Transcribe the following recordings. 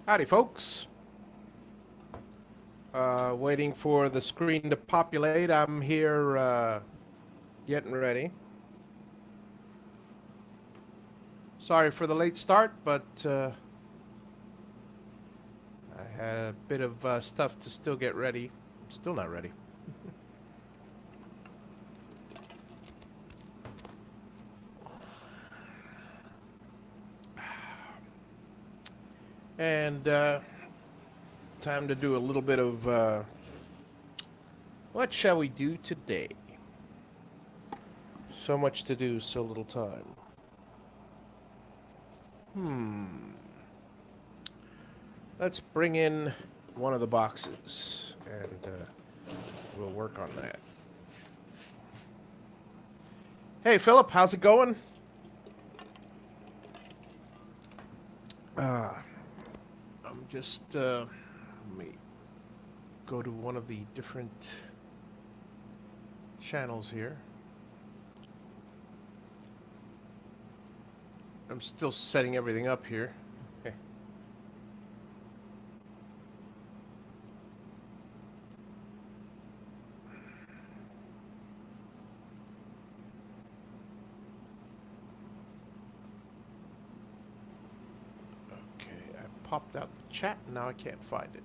Howdy, folks. Waiting for the screen to populate. I'm here getting ready. Sorry for the late start, but I had a bit of stuff to still get ready. Still not ready. And time to do a little bit of what shall we do today? So much to do, so little time. Let's bring in one of the boxes and we'll work on that. Hey, Philip, how's it going? I'm just, let me go to one of the different channels here. I'm still setting everything up here. Okay. Okay, I popped out the chat, and now I can't find it.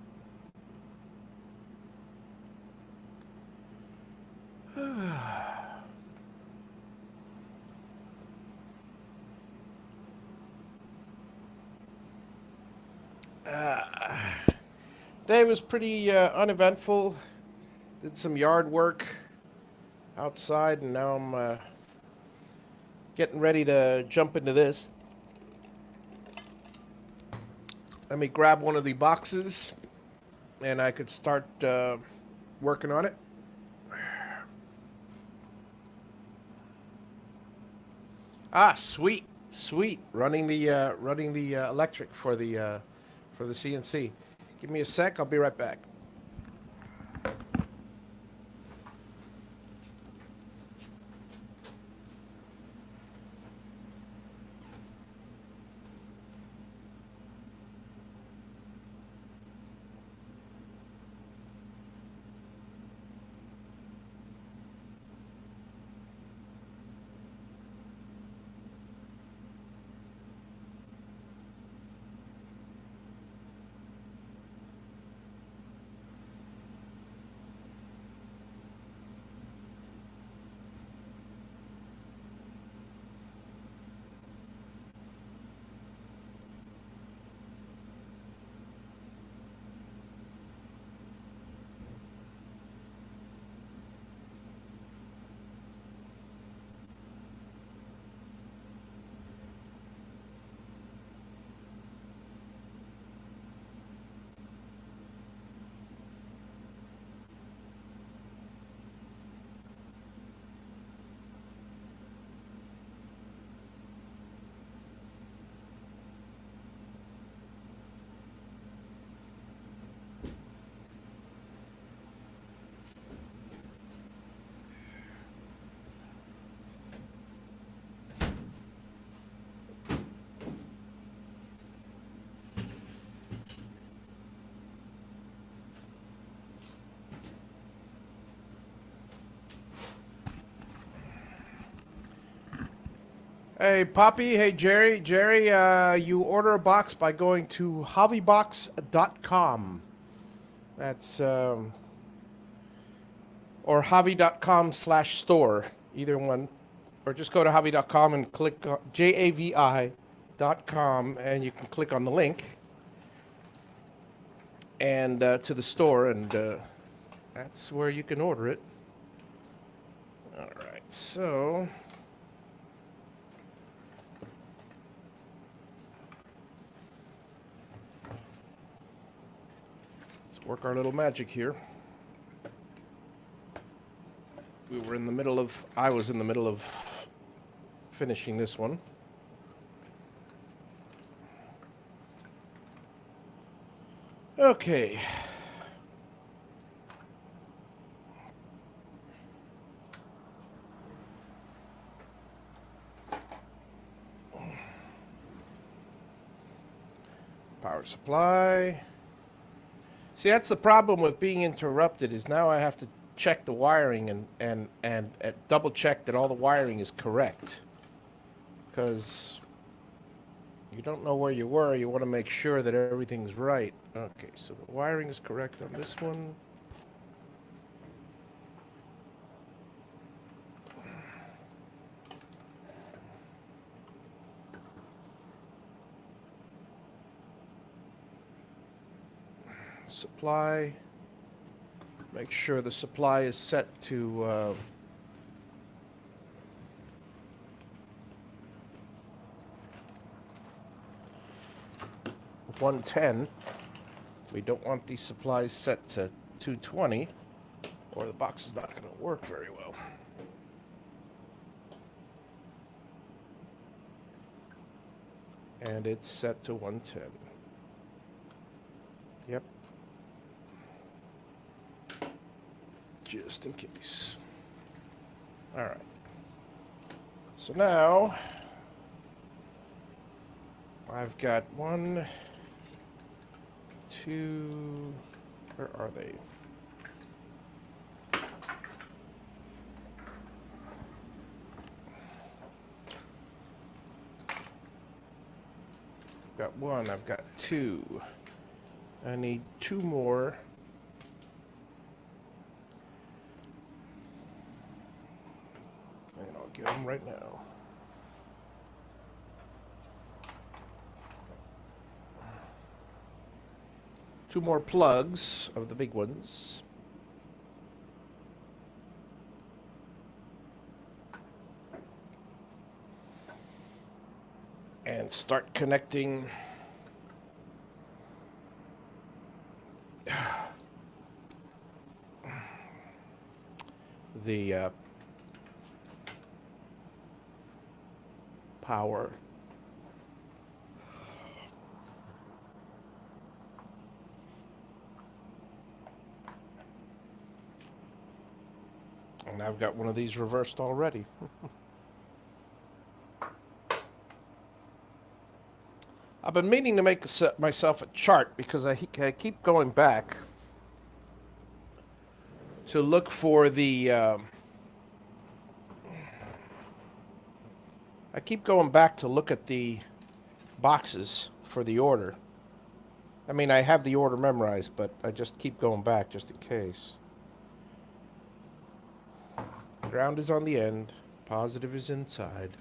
Day was pretty uneventful. Did some yard work outside, and now I'm getting ready to jump into this. Let me grab one of the boxes, and I could start working on it. Ah, sweet, sweet. Running the electric for the CNC. Give me a sec. I'll be right back. Hey, Poppy. Hey, Jerry. Jerry, you order a box by going to JaviBox.com. That's, or Javi.com/store. Either one. Or just go to Javi.com and click on JAVI.com, and you can click on the link and to the store, and that's where you can order it. All right, so work our little magic here. I was in the middle of finishing this one. Okay. Power supply. See, that's the problem with being interrupted, is now I have to check the wiring and double check that all the wiring is correct. Because you don't know where you were, you want to make sure that everything's right. Okay, so the wiring is correct on this one. Supply. Make sure the supply is set to 110. We don't want these supplies set to 220, or the box is not going to work very well. And it's set to 110. Yep. Just in case. All right. So now I've got 1, 2, where are they? I've got 1, I've got 2. I need 2 more. And I'll get them right now. Two more plugs of the big ones. And start connecting the power. And I've got one of these reversed already. I've been meaning to make myself a chart because I keep going back to look for the I keep going back to look at the boxes for the order. I mean, I have the order memorized, but I just keep going back just in case. Ground is on the end, positive is inside.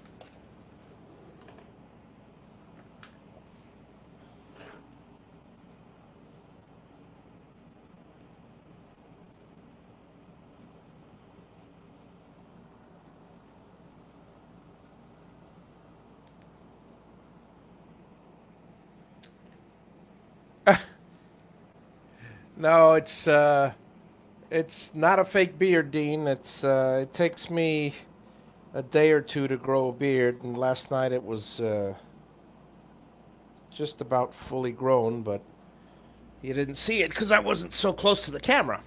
No, it's not a fake beard, Dean. It takes me a day or two to grow a beard, and last night it was just about fully grown, but you didn't see it because I wasn't so close to the camera.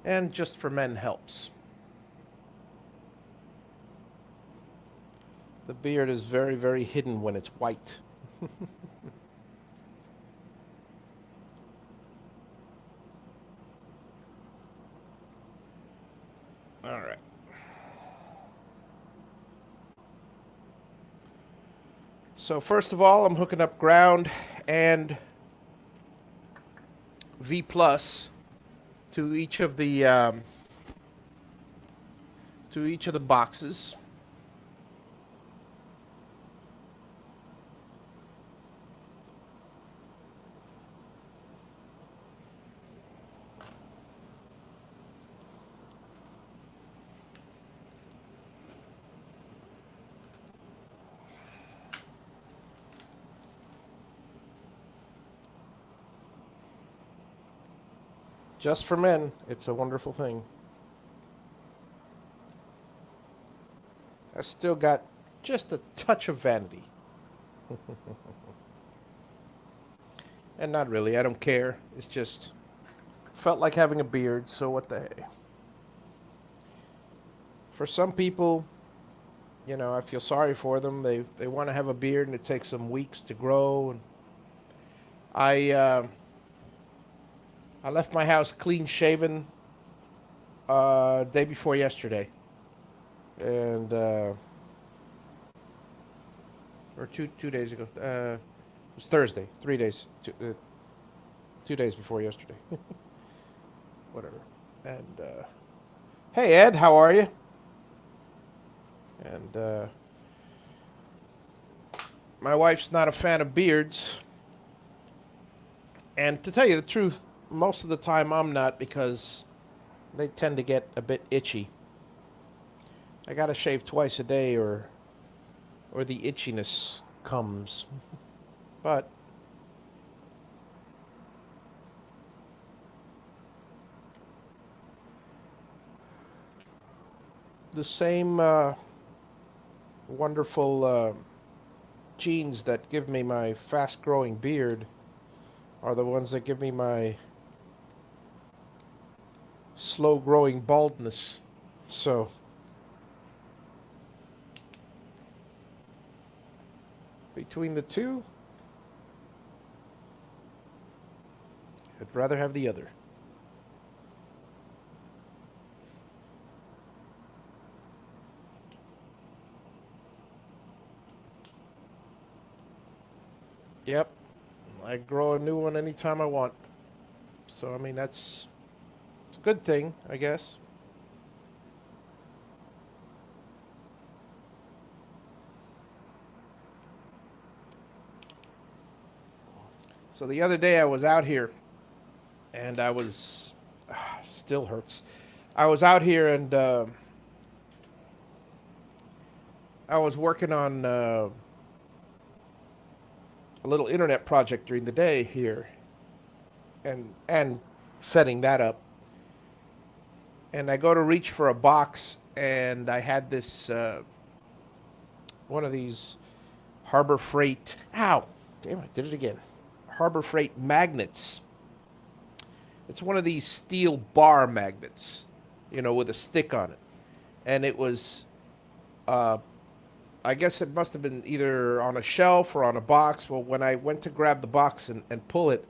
And just for men helps. The beard is very, very hidden when it's white. All right. So first of all, I'm hooking up ground and V plus to each of the boxes. Just for men, it's a wonderful thing. I still got just a touch of vanity. And not really, I don't care. It's just felt like having a beard, so what the hey. For some people, You know, I feel sorry for them. They want to have a beard, and it takes them weeks to grow. And I uh, I left my house clean shaven day before yesterday, and or two days ago. It was Thursday. 3 days. 2 days before yesterday. Whatever. And hey, Ed, how are you? And my wife's not a fan of beards. And to tell you the truth, most of the time I'm not because they tend to get a bit itchy. I gotta shave twice a day or the itchiness comes. But the same wonderful genes that give me my fast growing beard are the ones that give me my slow growing baldness. So, between the two, I'd rather have the other. Yep, I grow a new one anytime I want. So, I mean, it's a good thing, I guess. So, the other day I was out here and I was. Still hurts. I was out here and I was working on a little internet project during the day here and setting that up. And I go to reach for a box, and I had this one of these Harbor Freight. Ow! Damn, I did it again. Harbor Freight magnets. It's one of these steel bar magnets, you know, with a stick on it. And it was, I guess it must have been either on a shelf or on a box. Well, when I went to grab the box and pull it,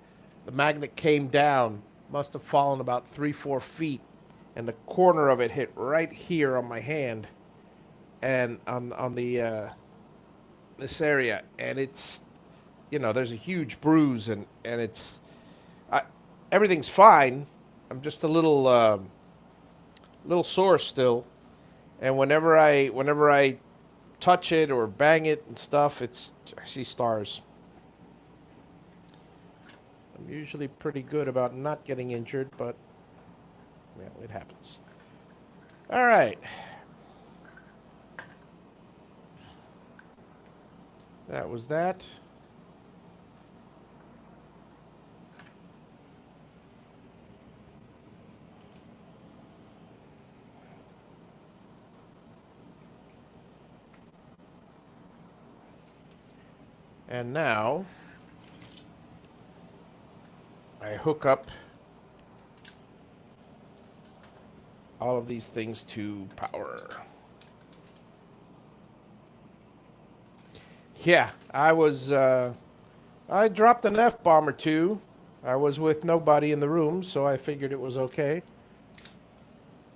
the magnet came down, must have fallen about 3, 4 feet, and the corner of it hit right here on my hand and on the this area, and it's, you know, there's a huge bruise, and it's I, everything's fine. I'm just a little sore still, and whenever I touch it or bang it and stuff, I see stars. I'm usually pretty good about not getting injured, but well, it happens. All right, that was that. And now I hook up all of these things to power. Yeah, I dropped an F bomb or two. I was with nobody in the room, so I figured it was okay.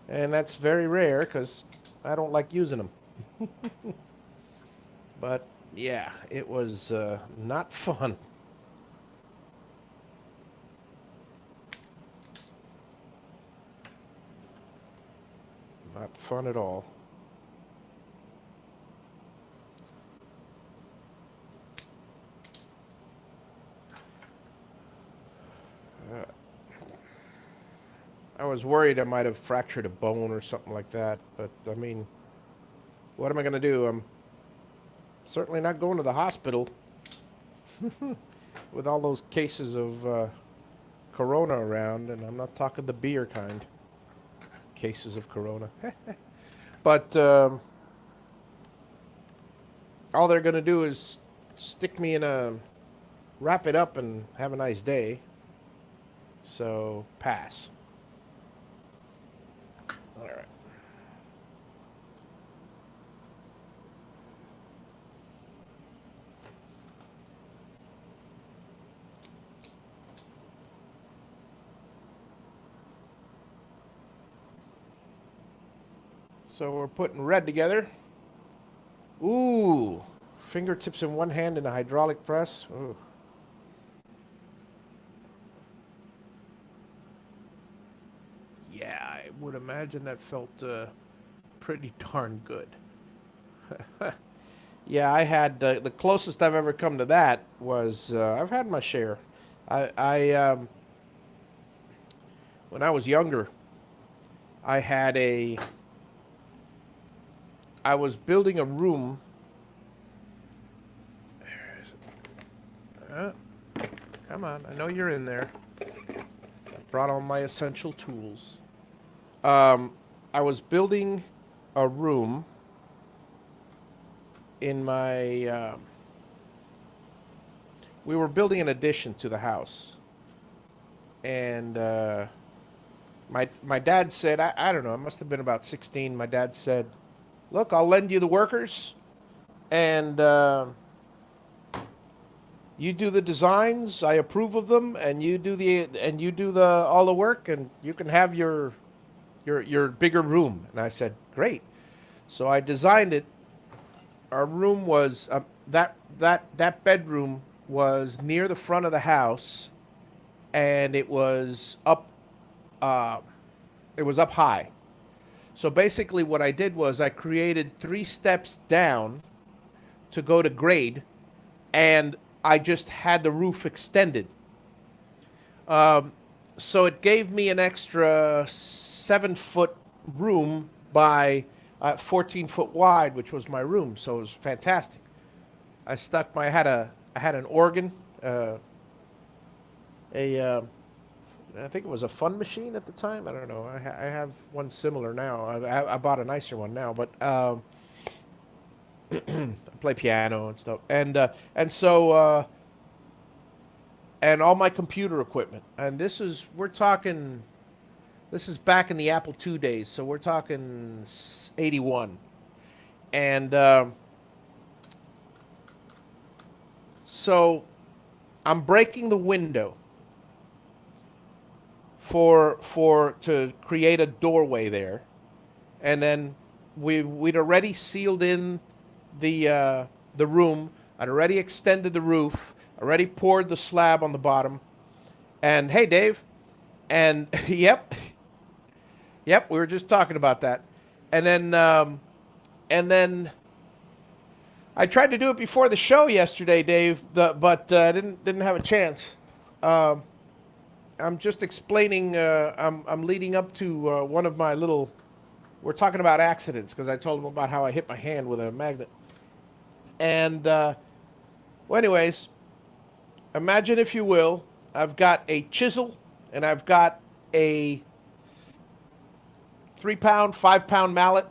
And that's very rare because I don't like using them. But yeah, it was not fun. Not fun at all. I was worried I might have fractured a bone or something like that, but I mean, what am I going to do? I'm certainly not going to the hospital with all those cases of corona around, and I'm not talking the beer kind cases of corona. But all they're going to do is stick me in a, wrap it up and have a nice day. So, pass. All right. So we're putting red together. Ooh, fingertips in one hand in a hydraulic press. Ooh. Yeah, I would imagine that felt pretty darn good. Yeah, I had the closest I've ever come to that was I've had my share. I when I was younger, I had a I was building a room. Come on, I know you're in there. I brought all my essential tools. I was building a room in my. We were building an addition to the house, and my dad said, I don't know, it must have been about 16. My dad said, "Look, I'll lend you the workers, and you do the designs. I approve of them, and you do the all the work, and you can have your bigger room." And I said, "Great." So I designed it. Our room was that bedroom was near the front of the house, and it was up high. So basically, what I did was I created 3 steps down to go to grade, and I just had the roof extended. So it gave me an extra 7-foot room by 14-foot wide, which was my room. So it was fantastic. I had an organ, I think it was a fun machine at the time. I don't know. I have one similar now. I bought a nicer one now, but I play piano and stuff, and so and all my computer equipment. And we're talking. This is back in the Apple II days, so we're talking 81, and so I'm breaking the window to create a doorway there, and then we'd already sealed in the room. I'd already extended the roof, already poured the slab on the bottom, and hey, Dave, and yep, we were just talking about that, and then I tried to do it before the show yesterday, Dave, but didn't have a chance. I'm just explaining. I'm leading up to one of my little. We're talking about accidents because I told him about how I hit my hand with a magnet. And well, anyways, imagine if you will, I've got a chisel and I've got a 3-pound, 5-pound mallet,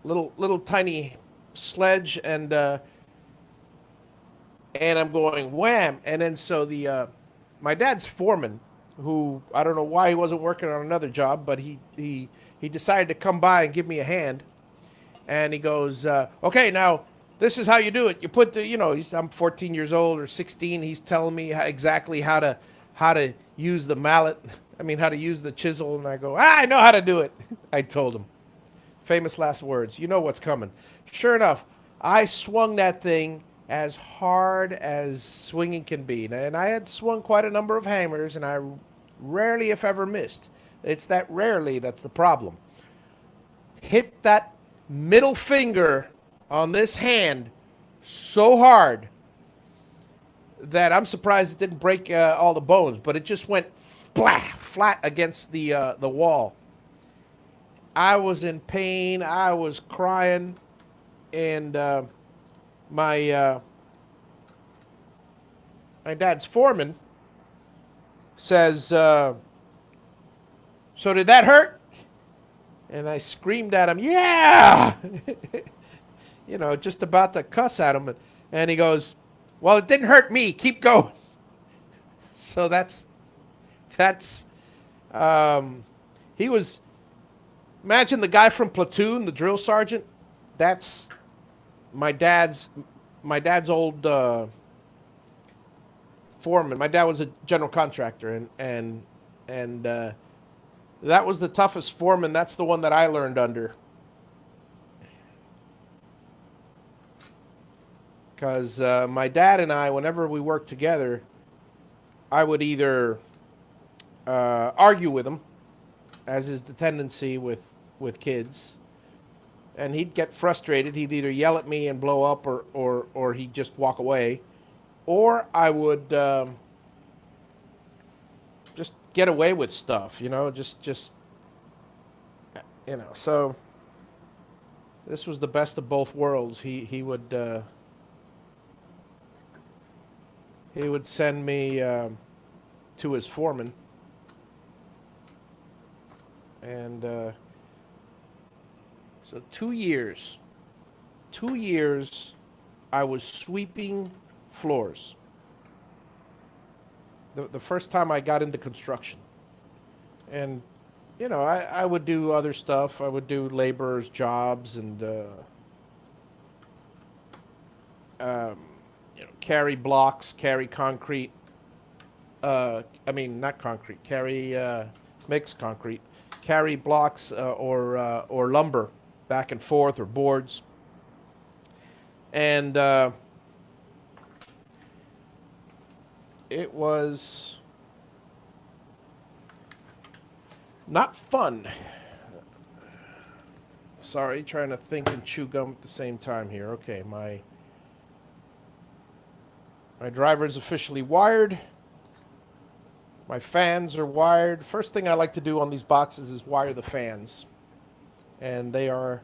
little tiny sledge, and I'm going wham, and then so my dad's foreman, who I don't know why he wasn't working on another job, but he decided to come by and give me a hand, and he goes, okay, now this is how you do it. You put I'm 14 years old or 16. He's telling me exactly how to use the mallet. I mean, how to use the chisel, and I go, I know how to do it. I told him. Famous last words. You know what's coming. Sure enough, I swung that thing as hard as swinging can be. And I had swung quite a number of hammers, and I rarely, if ever, missed. It's that rarely that's the problem. Hit that middle finger on this hand so hard that I'm surprised it didn't break all the bones, but it just went flat against the wall. I was in pain. I was crying, and my dad's foreman says, "So did that hurt?" And I screamed at him, "Yeah!" Just about to cuss at him, and he goes, "Well, it didn't hurt me. Keep going." So that's he was. Imagine the guy from Platoon, the drill sergeant. That's my dad's old foreman. My dad was a general contractor, and That was the toughest foreman. That's the one that I learned under. Because my dad and I, whenever we worked together, I would either argue with him, as is the tendency with kids, and he'd get frustrated. He'd either yell at me and blow up, or he'd just walk away, or I would just get away with stuff, just So this was the best of both worlds. He would send me to his foreman, and so 2 years, I was sweeping floors. The first time I got into construction, and I would do other stuff. I would do laborers' jobs and carry blocks, carry concrete. Not concrete. Carry mixed concrete. Carry blocks or lumber back and forth, or boards. And it was not fun. Sorry, trying to think and chew gum at the same time here. Okay, my driver is officially wired. My fans are wired. First thing I like to do on these boxes is wire the fans. And they are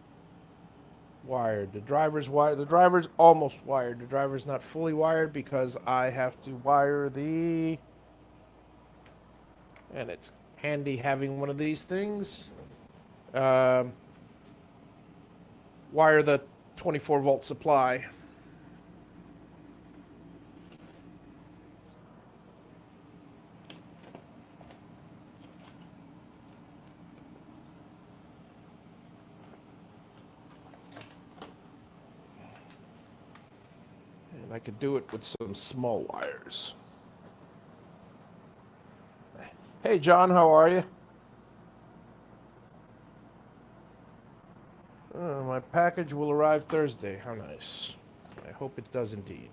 wired. The driver's wired. The driver's almost wired. The driver's not fully wired because I have to wire and it's handy having one of these things. Wire the 24-volt supply. I could do it with some small wires. Hey, John, how are you? My package will arrive Thursday. How nice. I hope it does indeed.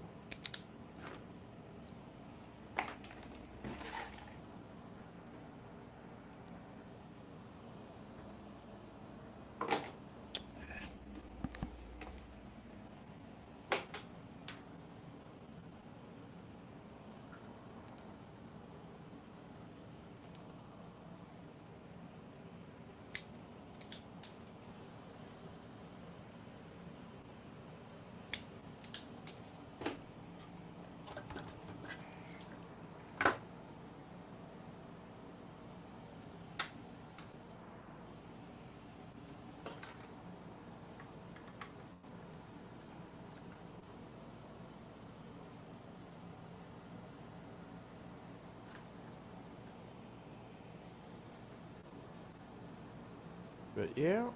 But yeah,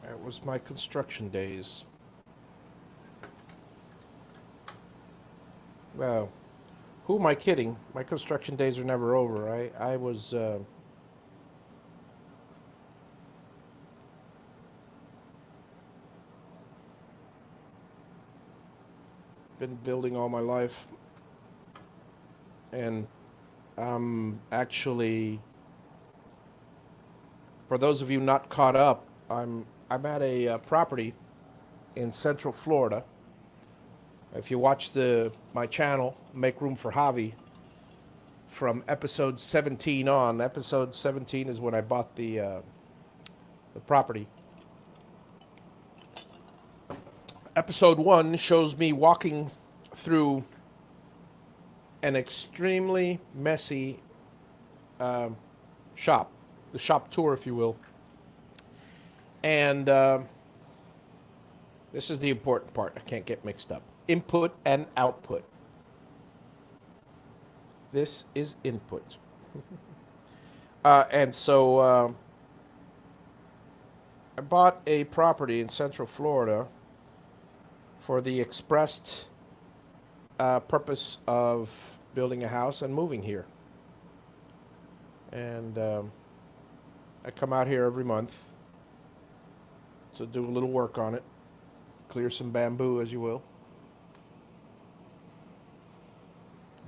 that was my construction days. Well, who am I kidding? My construction days are never over. I was been building all my life, and actually, for those of you not caught up, I'm at a property in Central Florida. If you watch my channel, Make Room for Javi, from episode 17 on. Episode 17 is when I bought the property. Episode 1 shows me walking through an extremely messy shop, the shop tour, if you will. And this is the important part. I can't get mixed up. Input and output. This is input. And so I bought a property in Central Florida for the expressed purpose of building a house and moving here. And I come out here every month to do a little work on it, clear some bamboo, as you will.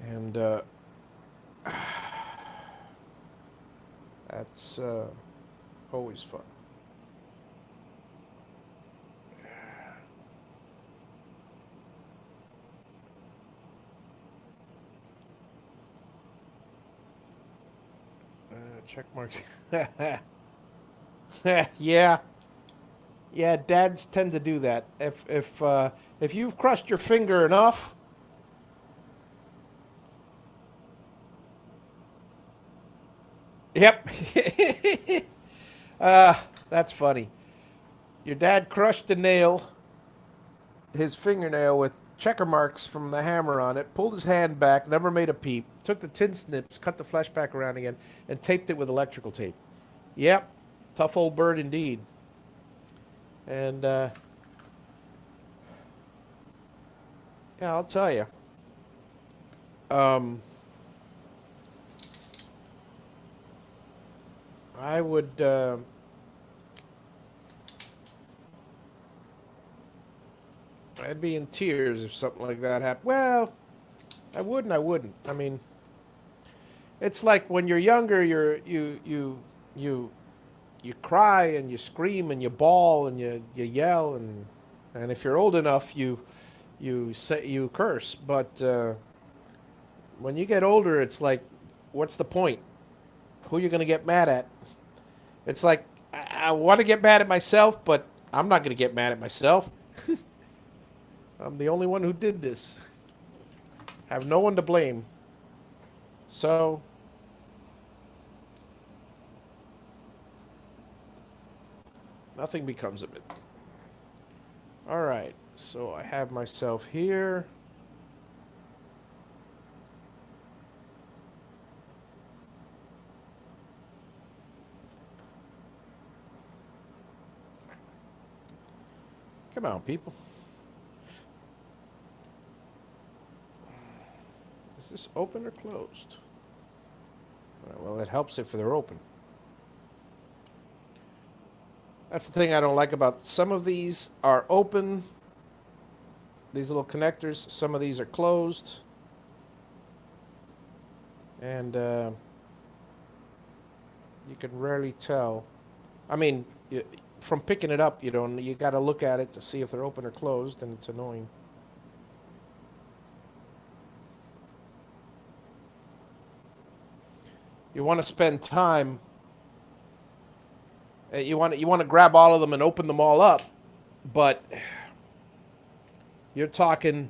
And that's always fun. Check marks. Yeah, yeah. Dads tend to do that. If you've crushed your finger enough, yep. That's funny. Your dad crushed the nail, his fingernail with checker marks from the hammer on it, pulled his hand back, never made a peep, took the tin snips, cut the flesh back around again, and taped it with electrical tape. Yep, tough old bird indeed. And, yeah, I'll tell you. Um, I would, I'd be in tears if something like that happened. Well, I wouldn't. I mean, it's like when you're younger, you cry and you scream and you bawl and you yell and if you're old enough, you curse. But when you get older, it's like, what's the point? Who are you gonna get mad at? It's like I want to get mad at myself, but I'm not gonna get mad at myself. I'm the only one who did this. Have no one to blame. So nothing becomes of it. All right. So I have myself here. Come on, people. Is this open or closed? Well, it helps if they're open. That's the thing I don't like about some of these are open. These little connectors. Some of these are closed. And you can rarely tell. I mean, from picking it up, you got to look at it to see if they're open or closed, and it's annoying. You want to spend time. You want to grab all of them and open them all up, but you're talking.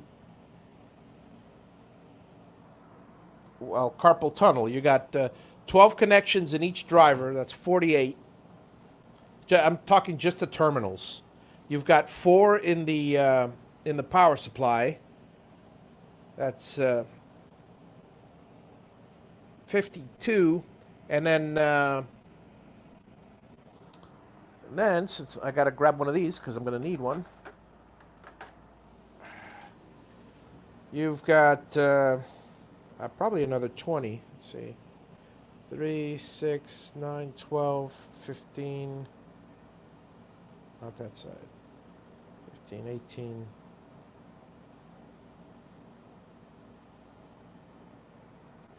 Well, carpal tunnel. You got 12 connections in each driver. That's 48. I'm talking just the terminals. You've got 4 in the power supply. That's 52, and then since I got to grab one of these because I'm going to need one, you've got probably another 20. Let's see, 3, 6, 9, 12, 15. Not that side. 15, 18.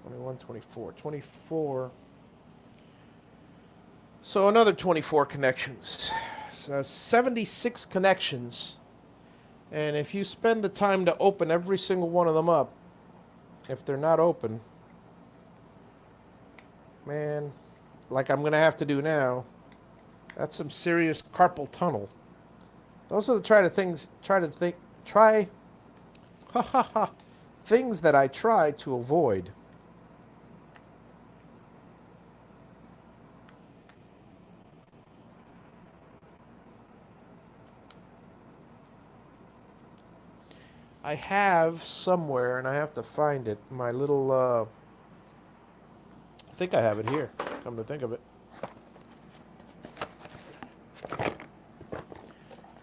21, 24. 24. So another 24 connections. So 76 connections. And if you spend the time to open every single one of them up, if they're not open, man, like I'm going to have to do now, that's some serious carpal tunnel. Those are the things that I try to avoid. I have somewhere, and I have to find it, my little, I think I have it here, come to think of it.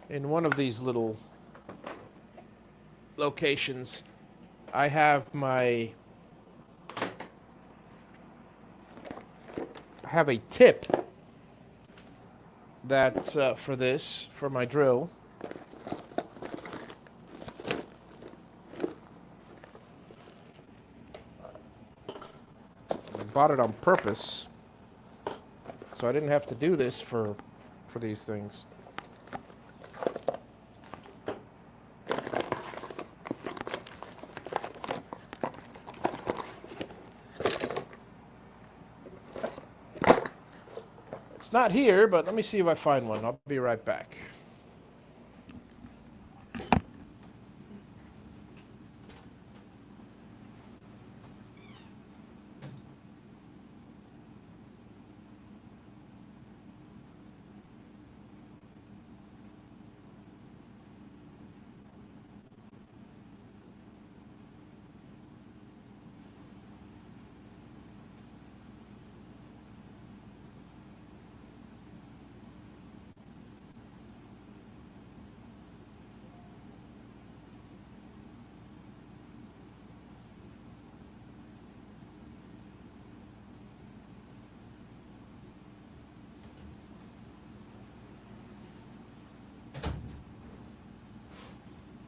In one of these little locations, I have my have a tip that's for this, for my drill. I bought it on purpose, so I didn't have to do this for these things. It's not here, but let me see if I find one. I'll be right back.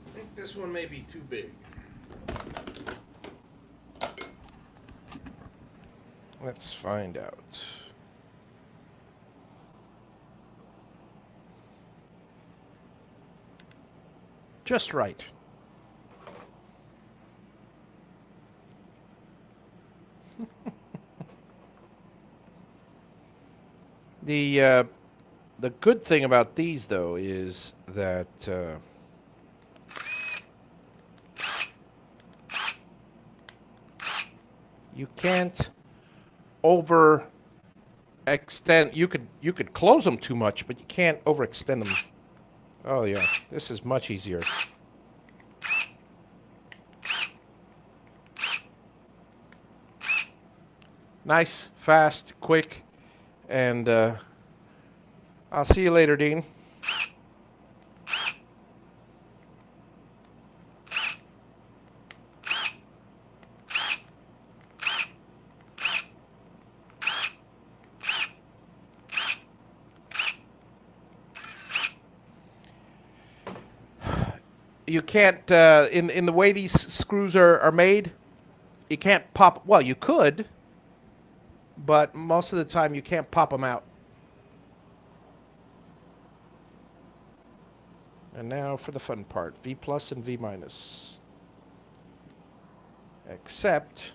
I think this one may be too big. Let's find out. Just right. The good thing about these, though, is that you can't overextend. You could close them too much, but you can't overextend them. Oh yeah, this is much easier. Nice, fast, quick, and I'll see you later, Dean. You can't, in the way these screws are made, you can't pop, well, you could, but most of the time you can't pop them out. And now for the fun part, V plus and V minus. Except,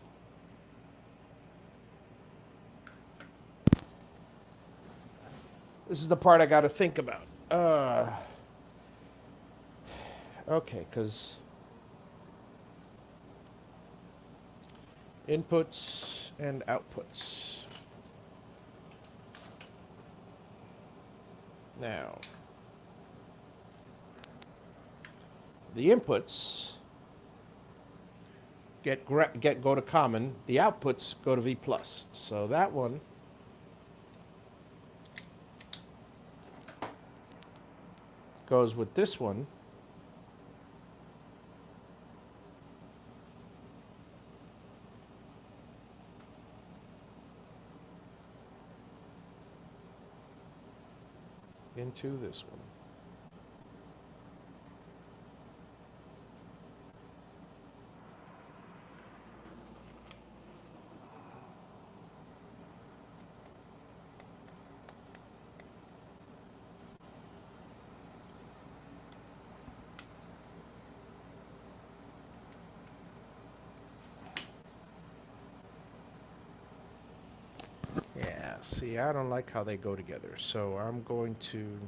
this is the part I got to think about. Okay, because inputs and outputs. Now, the inputs go to common. The outputs go to V plus. So that one goes with this one. Into this one. Yeah, see, I don't like how they go together, so I'm going to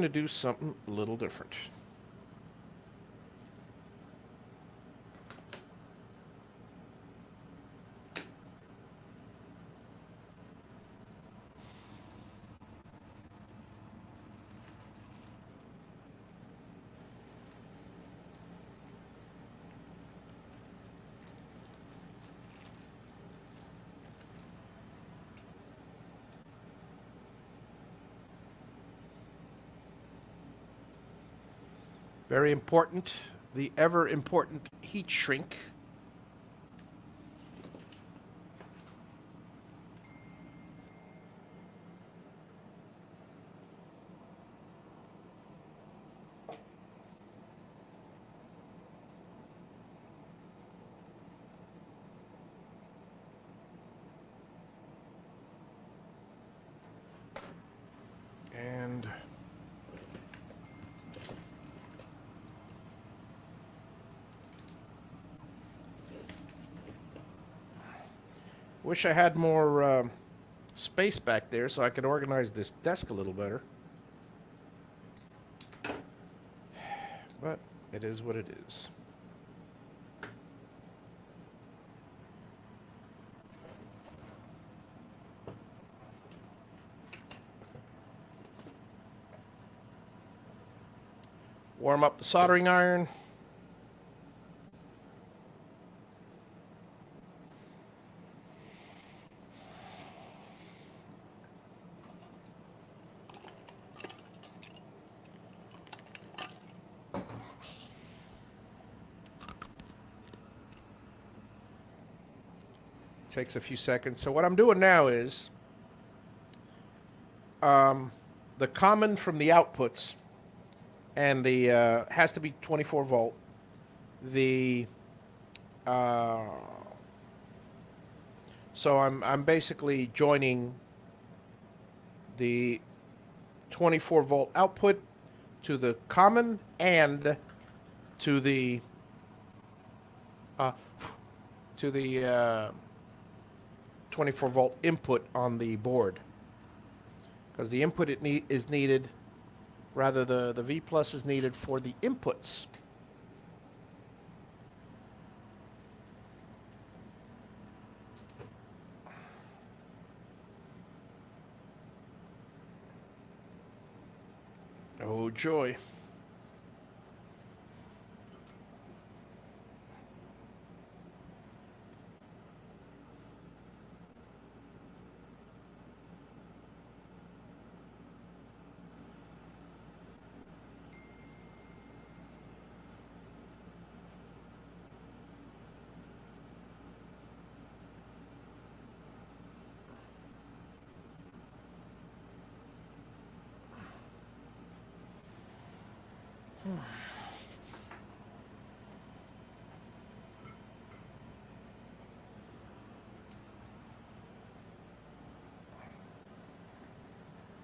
do something a little different. Very important. The ever important heat shrink. And wish I had more space back there so I could organize this desk a little better. But it is what it is. Warm up the soldering iron. Takes a few seconds. So what I'm doing now is the common from the outputs, and the has to be 24 volt. The so I'm basically joining the 24 volt output to the common and to the 24 volt input on the board, because the input is needed, rather the V plus is needed for the inputs. Oh joy.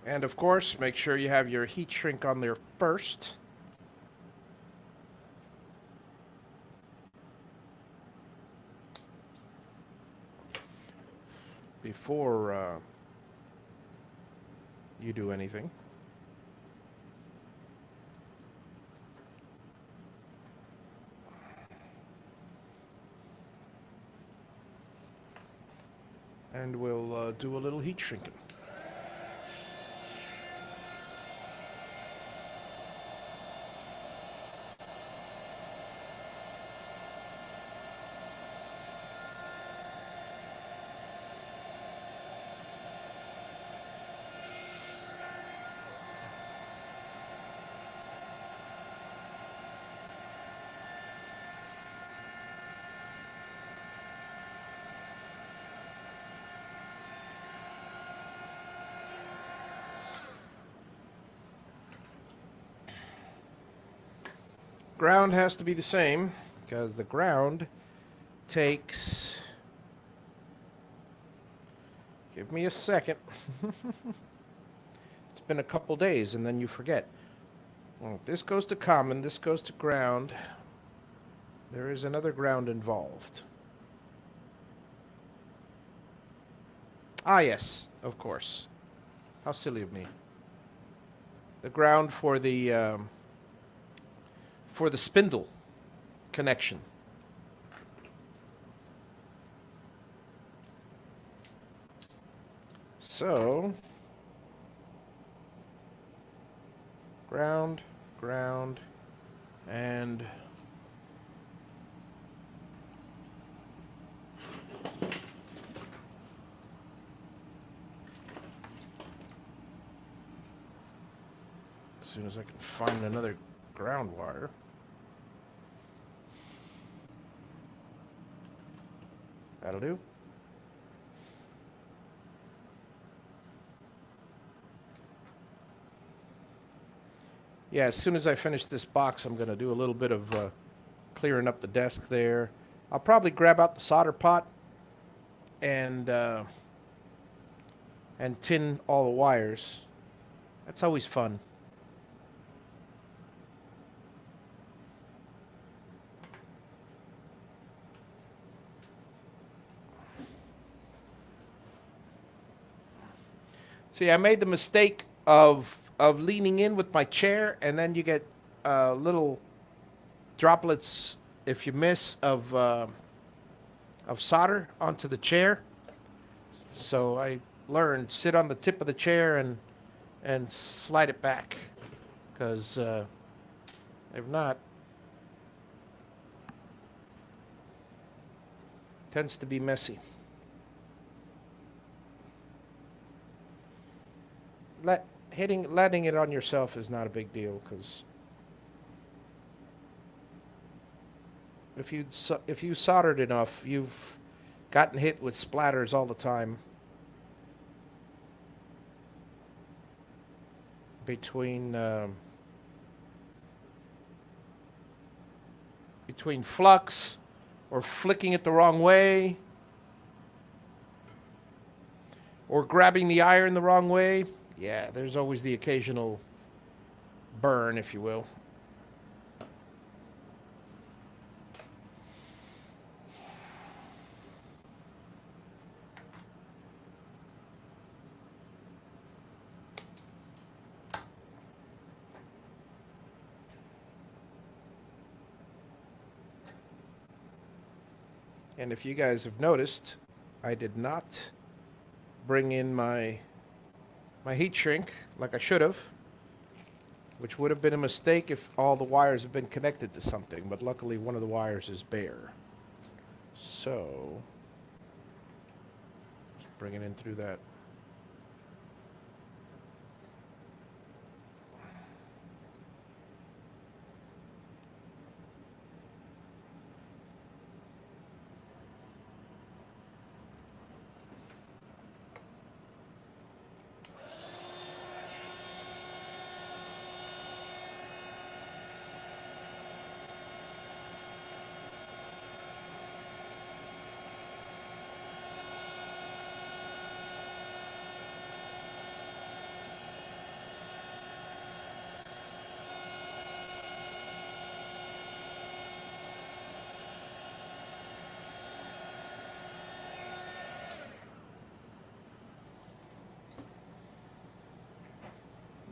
And of course, make sure you have your heat shrink on there first. Before you do anything. And we'll do a little heat shrinking. Ground has to be the same, because the ground takes... Give me a second. It's been a couple days, and then you forget. Well, this goes to common, this goes to ground. There is another ground involved. Ah, yes, of course. How silly of me. The ground for the spindle connection. So, ground, and as soon as I can find another ground wire. That'll do. Yeah, as soon as I finish this box, I'm going to do a little bit of clearing up the desk there. I'll probably grab out the solder pot and tin all the wires. That's always fun. See, I made the mistake of leaning in with my chair, and then you get little droplets, if you miss, of solder onto the chair. So I learned, sit on the tip of the chair and slide it back, because if not, it tends to be messy. Letting it on yourself is not a big deal, because if you soldered enough, you've gotten hit with splatters all the time between flux or flicking it the wrong way or grabbing the iron the wrong way. Yeah, there's always the occasional burn, if you will. And if you guys have noticed, I did not bring in my heat shrink like I should have, which would have been a mistake if all the wires had been connected to something, but luckily one of the wires is bare. So, let's bring it in through that.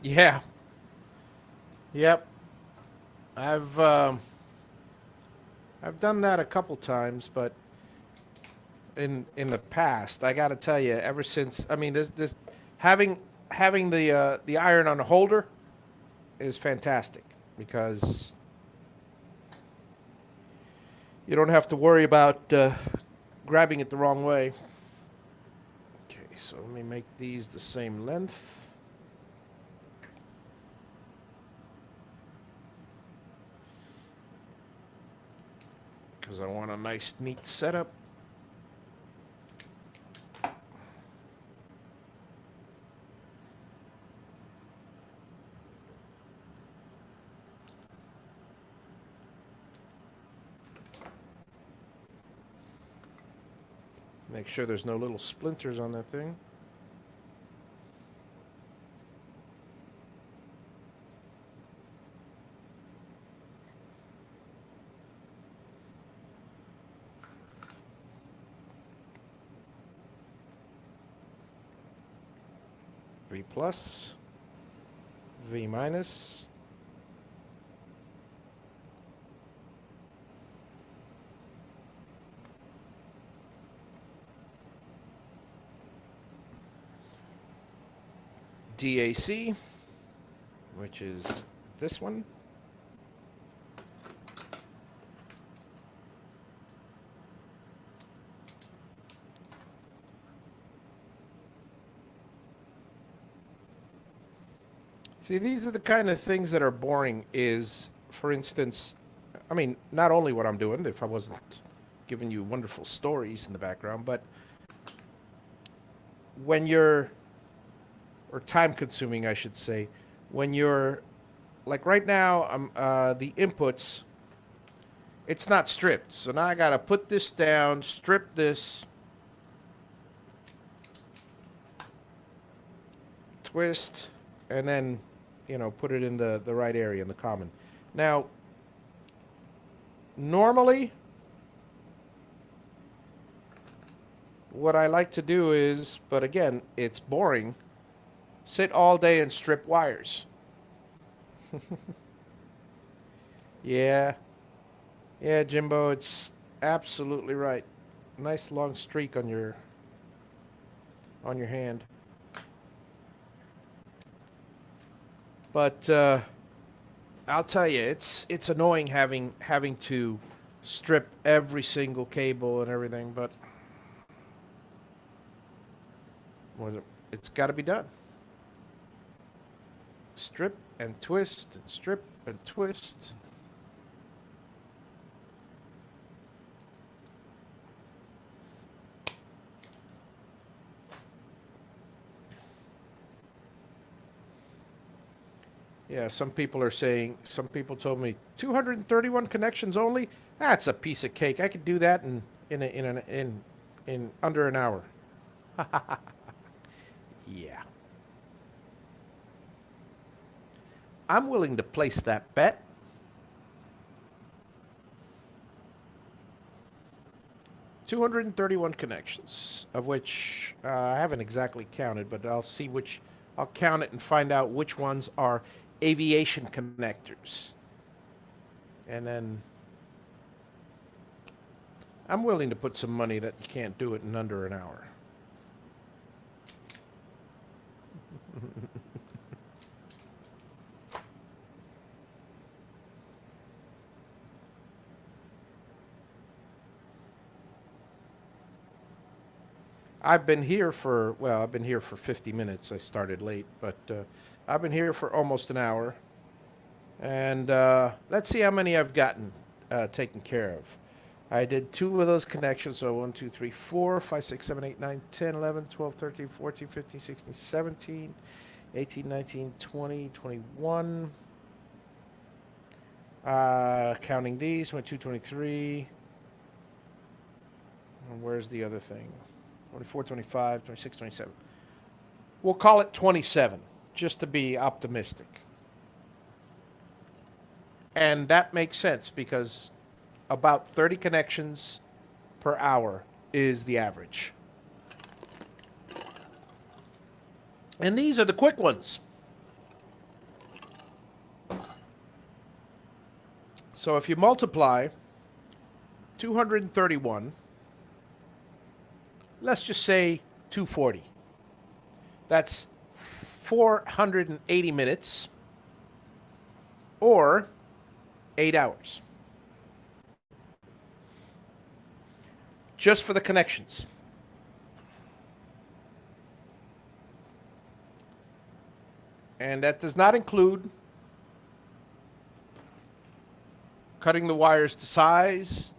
Yeah. Yep. I've done that a couple times, but in the past, I got to tell you, ever since, I mean, this having the iron on a holder is fantastic, because you don't have to worry about grabbing it the wrong way. Okay, so let me make these the same length. Because I want a nice, neat setup. Make sure there's no little splinters on that thing. V plus, V minus. DAC, which is this one. See, these are the kind of things that are boring is, for instance, I mean, not only what I'm doing, if I wasn't giving you wonderful stories in the background, but when you're, or time consuming, I should say, when you're, like right now, the inputs, it's not stripped. So now I got to put this down, strip this, twist, and then, you know, put it in the right area, in the common. Now, normally, what I like to do is, but again, it's boring, sit all day and strip wires. Yeah. Yeah, Jimbo, it's absolutely right. Nice long streak on your hand. But I'll tell you, it's annoying having to strip every single cable and everything, but it's got to be done. Strip and twist and strip and twist. Yeah, some people told me 231 connections only. That's a piece of cake. I could do that in under an hour. Yeah. I'm willing to place that bet. $231 connections, of which I haven't exactly counted, but I'll count it and find out which ones are aviation connectors. And then I'm willing to put some money that you can't do it in under an hour. I've been here for 50 minutes. I started late, but I've been here for almost an hour. And let's see how many I've gotten taken care of. I did 2 of those connections, so 1, 2, 3, 4, 5, 6, 7, 8, 9, 10, 11, 12, 13, 14, 15, 16, 17, 18, 19, 20, 21. Counting these, 22, 23. And where's the other thing? 24, 25, 26, 27. We'll call it 27, just to be optimistic. And that makes sense because about 30 connections per hour is the average. And these are the quick ones. So if you multiply 231, let's just say 240. That's 480 minutes or 8 hours. Just for the connections. And that does not include cutting the wires to size,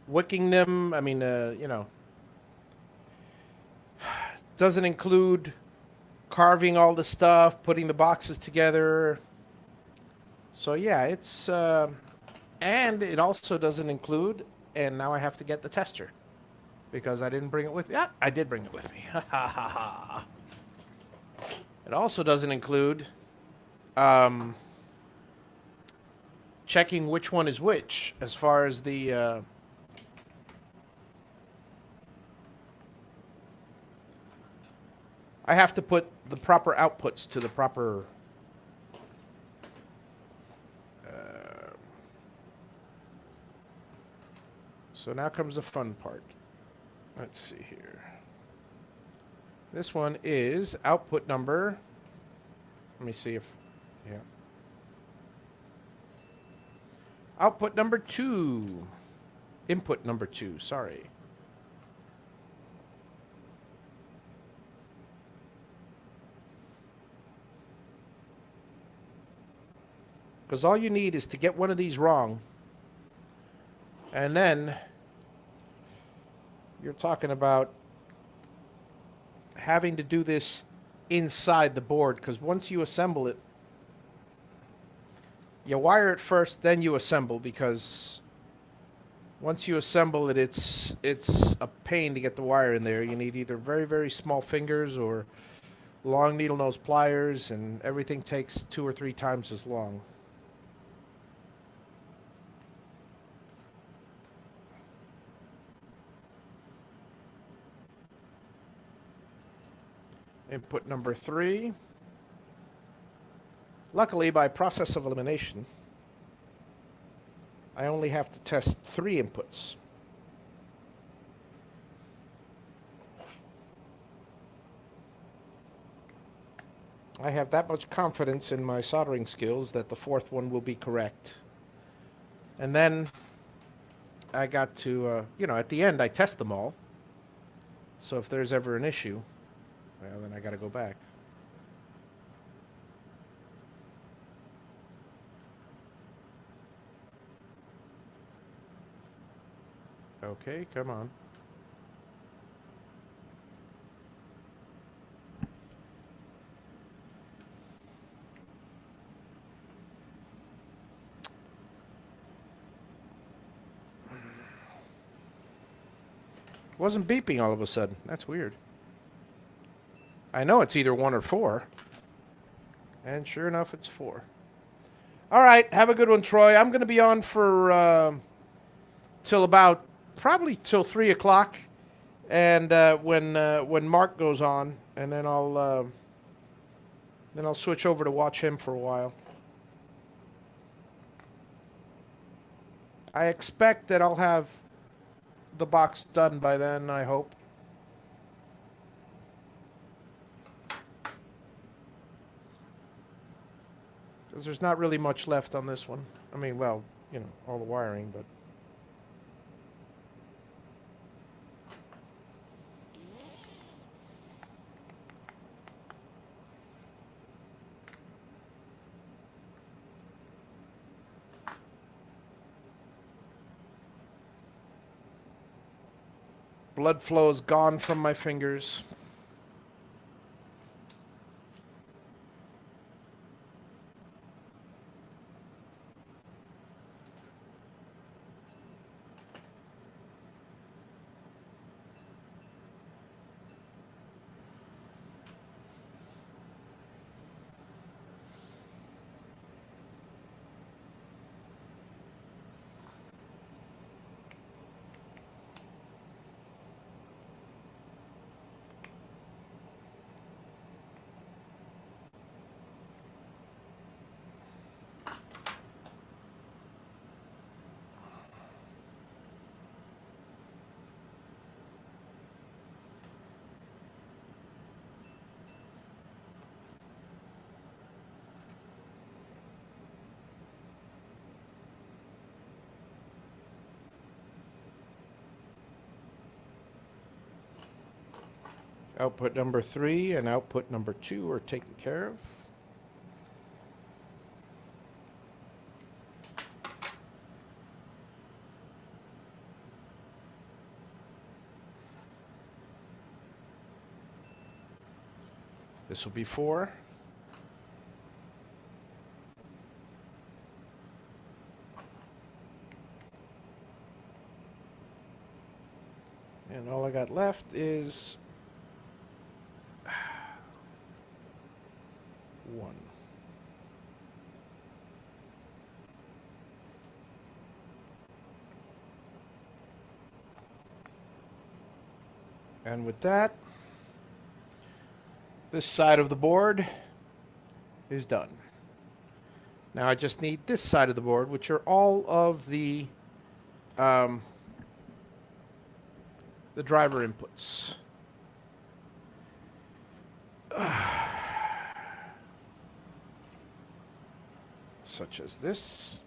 wicking them. I mean, doesn't include carving all the stuff, putting the boxes together. So yeah, it's, and it also doesn't include, and now I have to get the tester because I didn't bring it with me. Yeah, I did bring it with me. It also doesn't include checking which one is which as far as the I have to put the proper outputs to the proper so now comes the fun part. Let's see here. This one is output number. Let me see if, yeah. Output number 2. Input number 2, sorry. Because all you need is to get one of these wrong, and then you're talking about having to do this inside the board, because once you assemble it, you wire it first, then you assemble, because once you assemble it, it's a pain to get the wire in there. You need either very, very small fingers or long needle nose pliers, and everything takes 2 or 3 times as long. Input number 3. Luckily, by process of elimination, I only have to test 3 inputs. I have that much confidence in my soldering skills that the 4th one will be correct. And then I got to, at the end I test them all. So if there's ever an issue, well, then I got to go back. Okay, come on. It wasn't beeping all of a sudden. That's weird. I know it's either 1 or 4. And sure enough, it's 4. All right, have a good one, Troy. I'm going to be on for probably till 3 o'clock, and when Mark goes on, and then I'll switch over to watch him for a while. I expect that I'll have the box done by then, I hope. Because there's not really much left on this one. I mean, well, all the wiring, but... blood flow is gone from my fingers. Output number 3 and output number 2 are taken care of. This will be 4. And all I got left is 1. And with that, this side of the board is done. Now I just need this side of the board, which are all of the driver inputs. Such as this.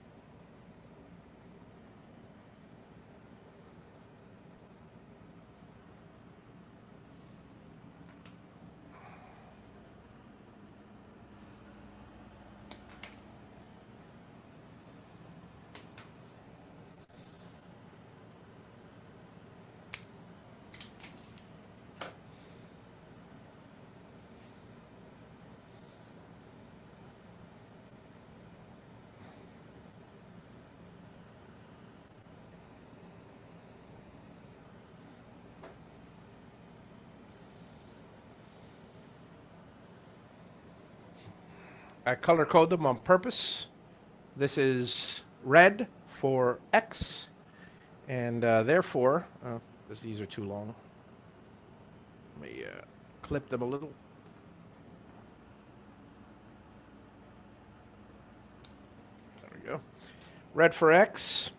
I color code them on purpose. This is red for X, and therefore, because these are too long, let me clip them a little. There we go. Red for X,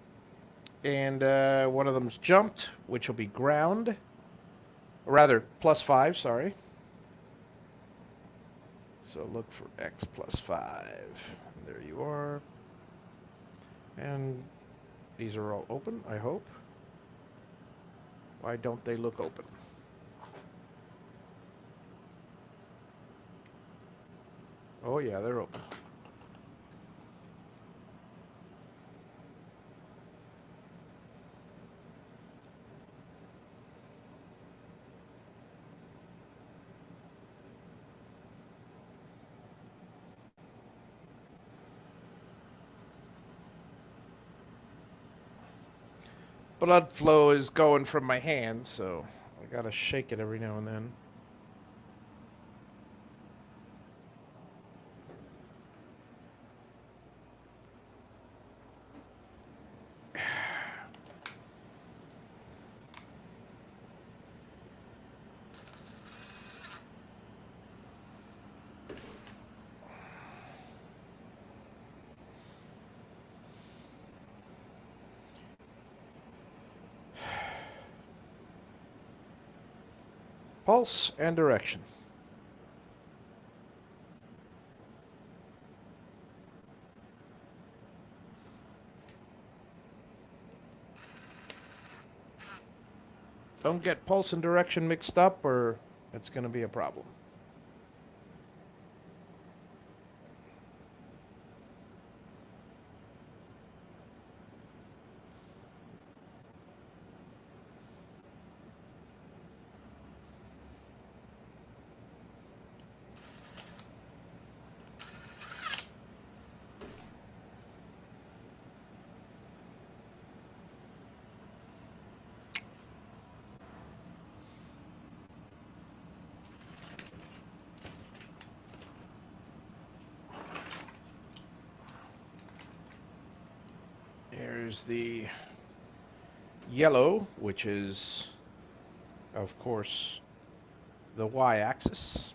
and one of them's jumped, which will be ground. Or rather, +5, sorry. So look for X +5. There you are. And these are all open, I hope. Why don't they look open? Oh yeah, they're open. Blood flow is going from my hands, so I gotta shake it every now and then. Pulse and direction. Don't get pulse and direction mixed up or it's going to be a problem. Here's the yellow, which is, of course, the y-axis.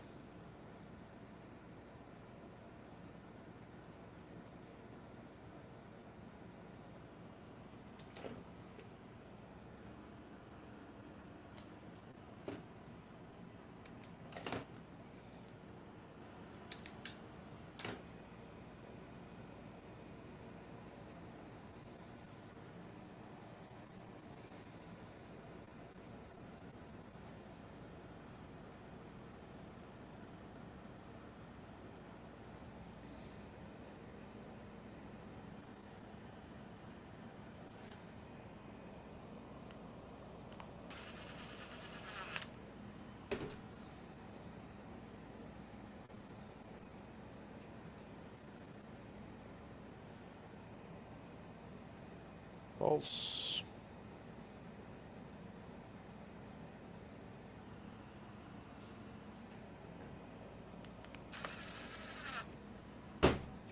Pulse.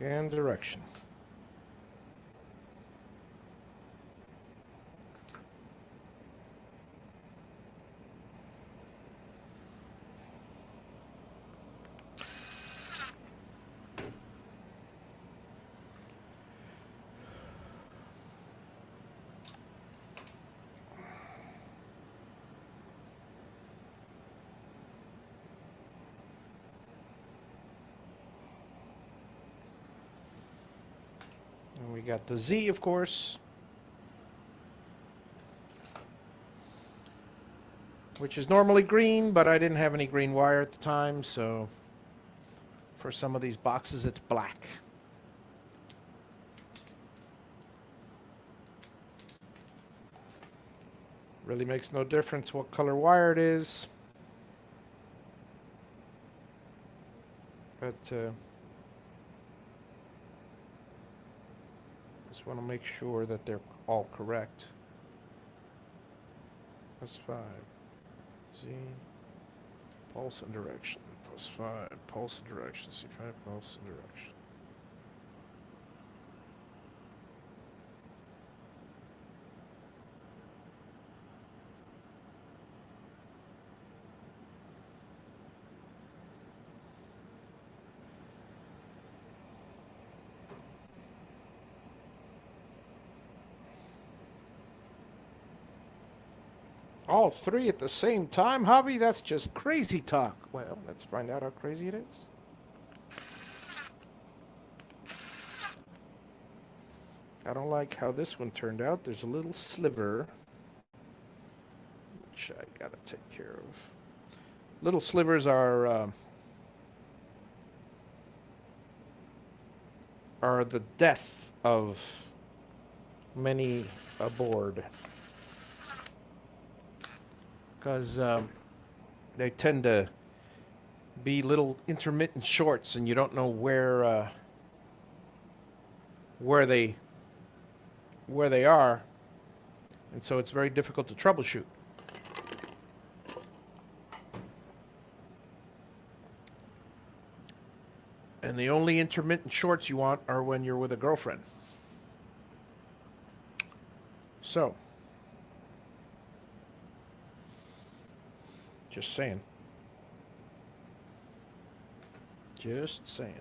And direction. And we got the Z, of course, which is normally green, but I didn't have any green wire at the time, so for some of these boxes it's black. Really makes no difference what color wire it is. But just want to make sure that they're all correct. +5. Z. Pulse and direction. plus 5. Pulse direction. C5 pulse direction. All three at the same time, Javi? That's just crazy talk. Well, let's find out how crazy it is. I don't like how this one turned out. There's a little sliver, which I gotta take care of. Little slivers are the death of many a board. Because they tend to be little intermittent shorts, and you don't know where they are, and so it's very difficult to troubleshoot. And the only intermittent shorts you want are when you're with a girlfriend. So, just saying. Just saying.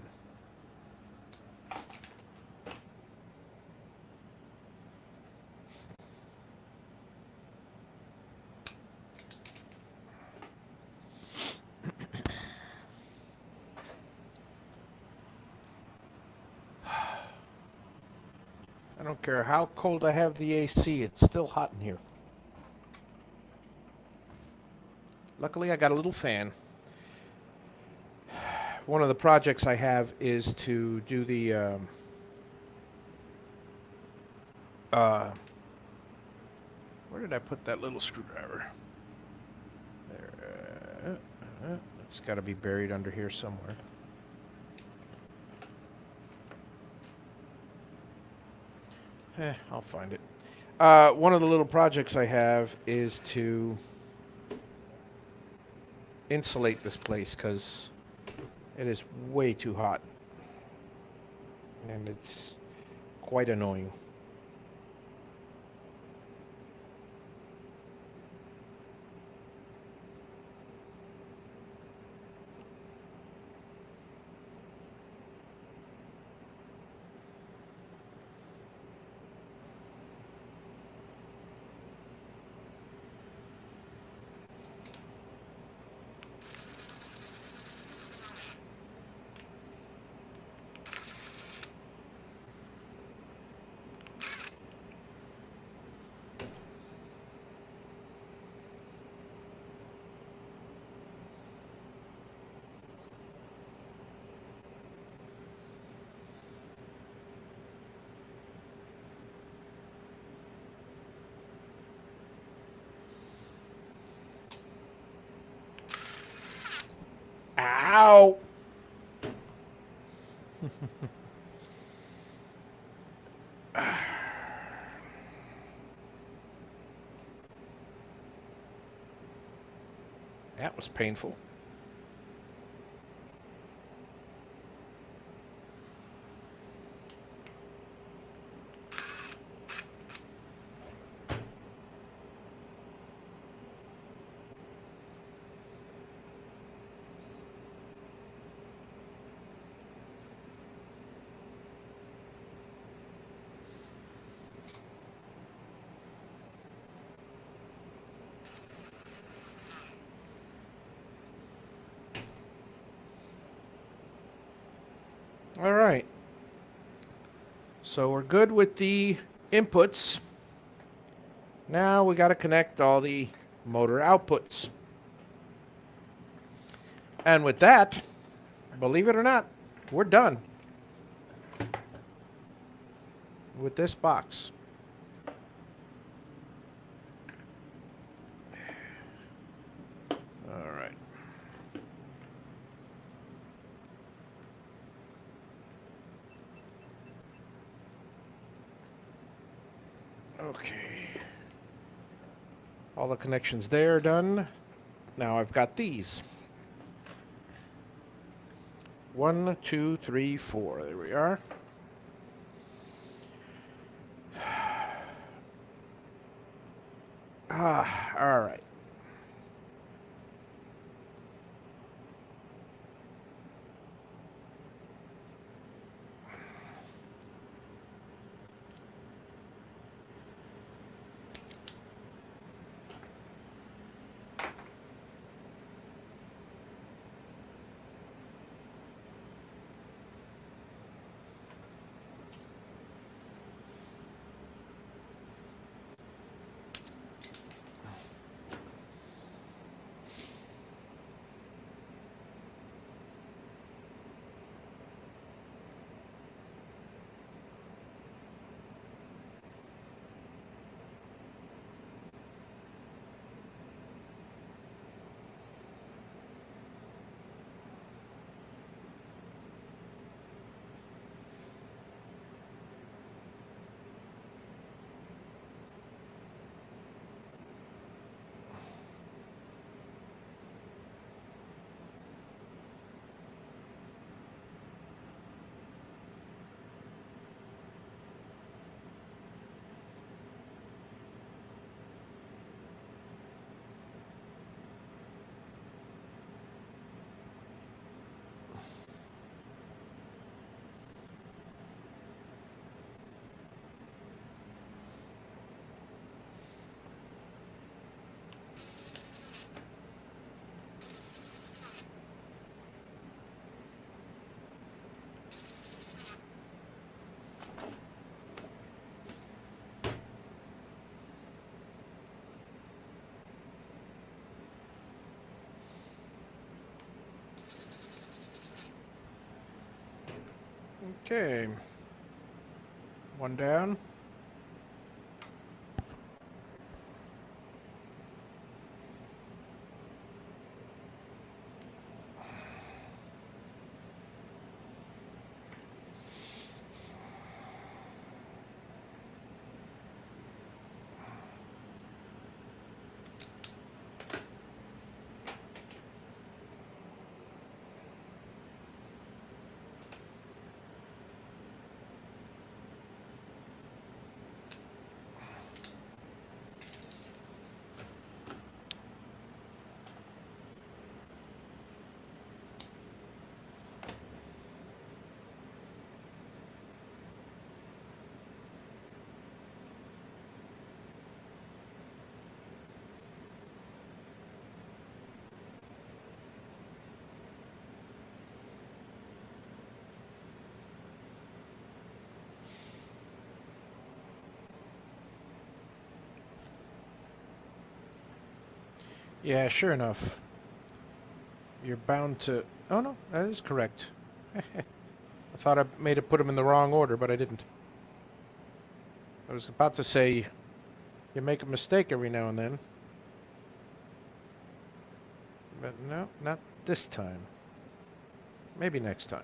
I don't care how cold I have the AC, it's still hot in here. Luckily, I got a little fan. One of the projects I have is to do the where did I put that little screwdriver? There. It's got to be buried under here somewhere. I'll find it. One of the little projects I have is to insulate this place because it is way too hot. And it's quite annoying. Ow! That was painful. All right. So we're good with the inputs. Now we got to connect all the motor outputs. And with that, believe it or not, we're done with this box. All right. Okay. All the connections there done. Now I've got these. 1, 2, 3, 4. There we are. All right. Okay. One down. Yeah, sure enough. You're bound to... Oh, no, that is correct. I thought I may have put them in the wrong order, but I didn't. I was about to say, you make a mistake every now and then. But no, not this time. Maybe next time.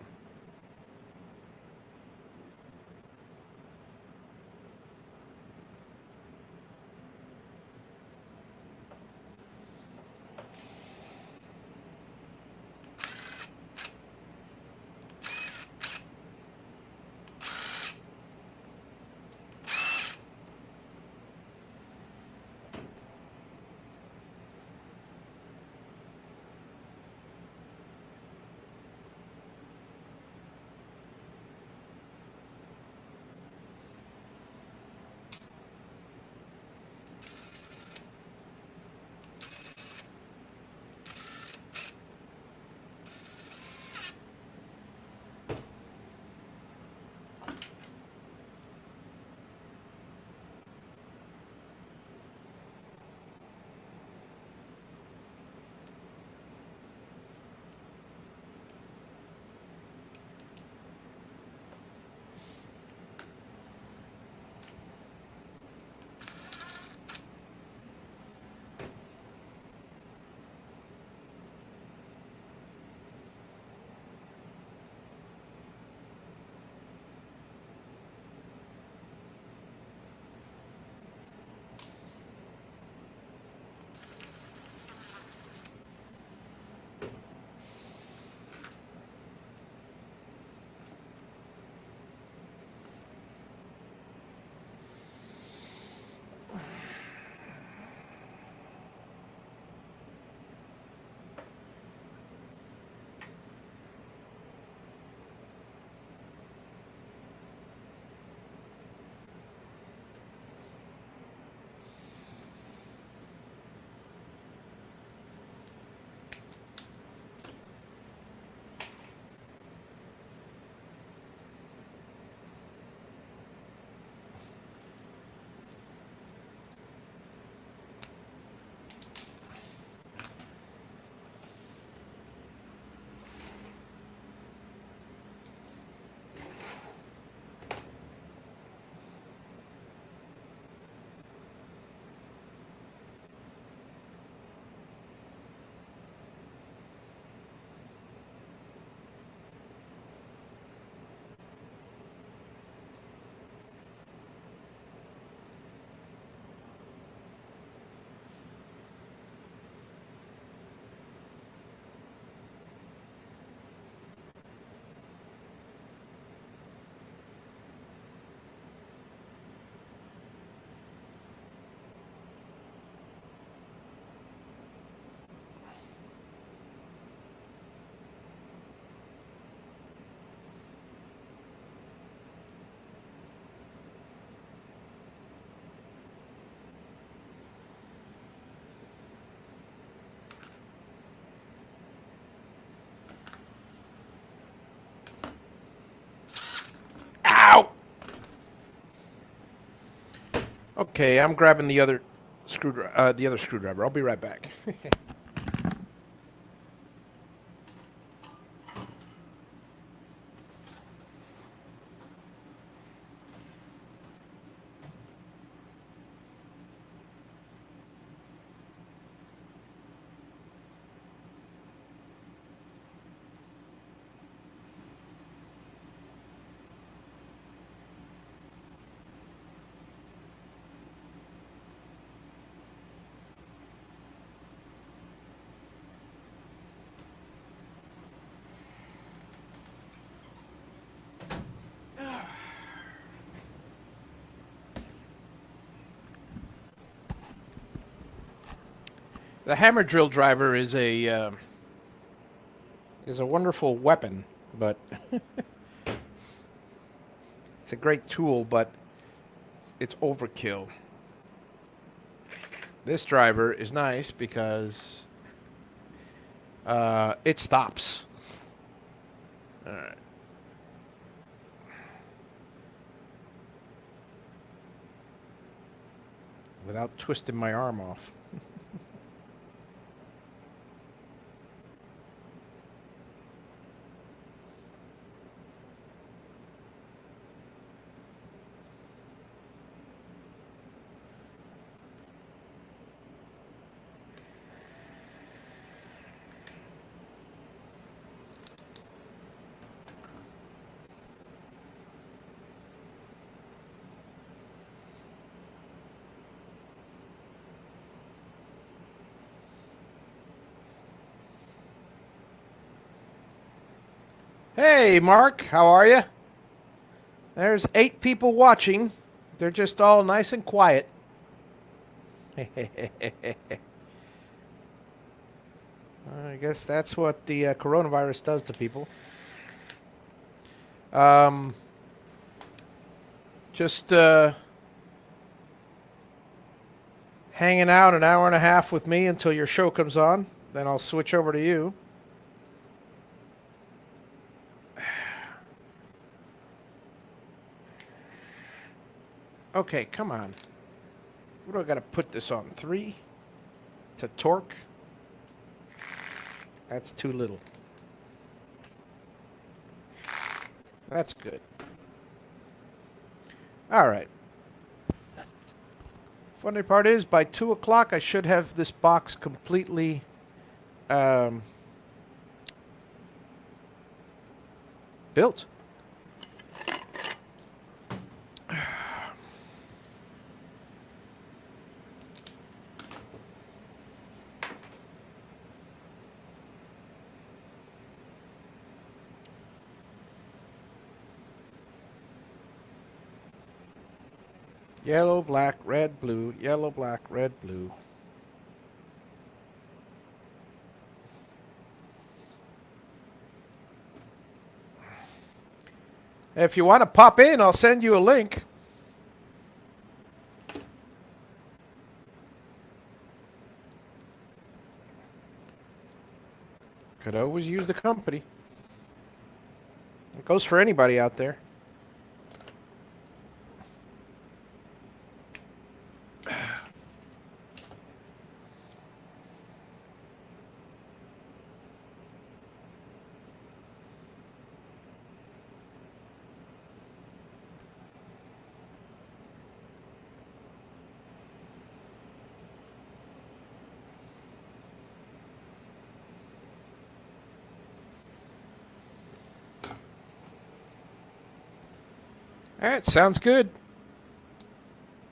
Okay, I'm grabbing the other screwdriver. I'll be right back. The hammer drill driver is a wonderful weapon, but it's a great tool, but it's overkill. This driver is nice because it stops. All right. Without twisting my arm off. Hey, Mark, how are you? There's 8 people watching. They're just all nice and quiet. I guess that's what the coronavirus does to people. Just hanging out an hour and a half with me until your show comes on. Then I'll switch over to you. Okay, come on. What do I got to put this on? 3 to torque? That's too little. That's good. All right. Funny part is, by 2 o'clock, I should have this box completely built. Yellow, black, red, blue. Yellow, black, red, blue. If you want to pop in, I'll send you a link. Could always use the company. It goes for anybody out there. All right, sounds good.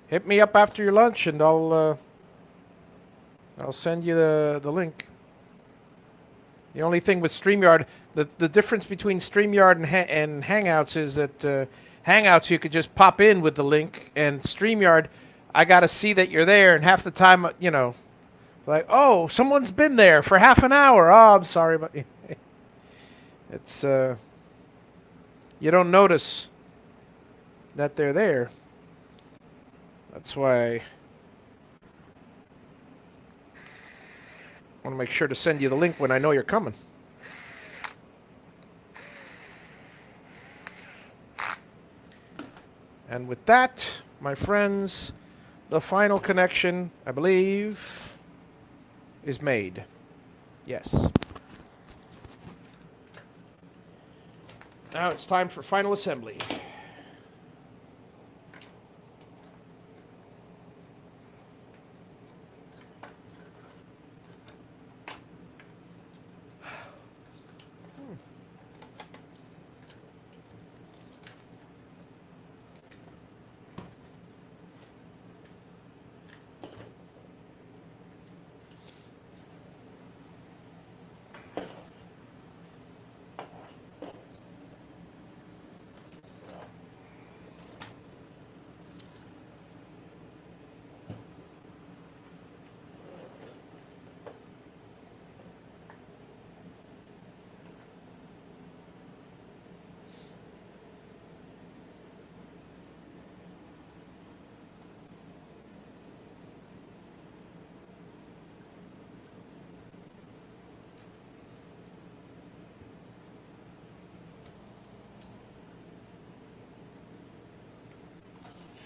Hit me up after your lunch, and I'll send you the link. The only thing with StreamYard, the difference between StreamYard and Hangouts is that Hangouts you could just pop in with the link, and StreamYard, I got to see that you're there, and half the time, you know, like, oh, someone's been there for half an hour. Oh, I'm sorry, but it's you don't notice that they're there. That's why I want to make sure to send you the link when I know you're coming. And with that, my friends, The final connection, I believe, is made. Yes. Now it's time for final assembly.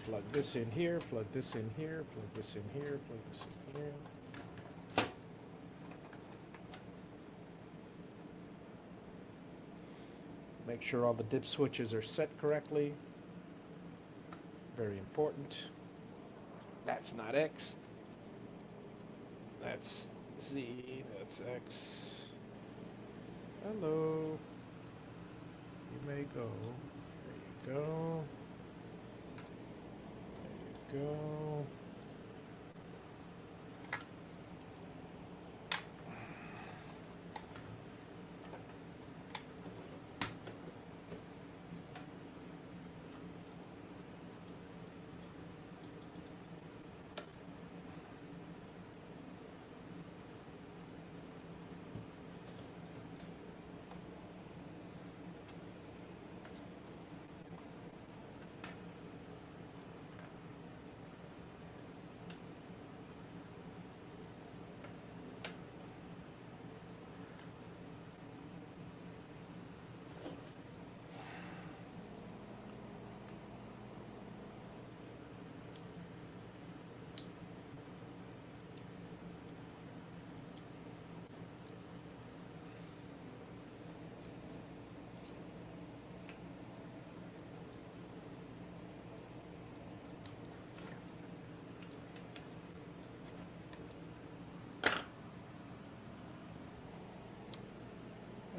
Plug this in here, plug this in here, plug this in here, plug this in here. Make sure all the dip switches are set correctly. Very important. That's not X. That's Z. That's X. Hello. You may go. There you go. There you go.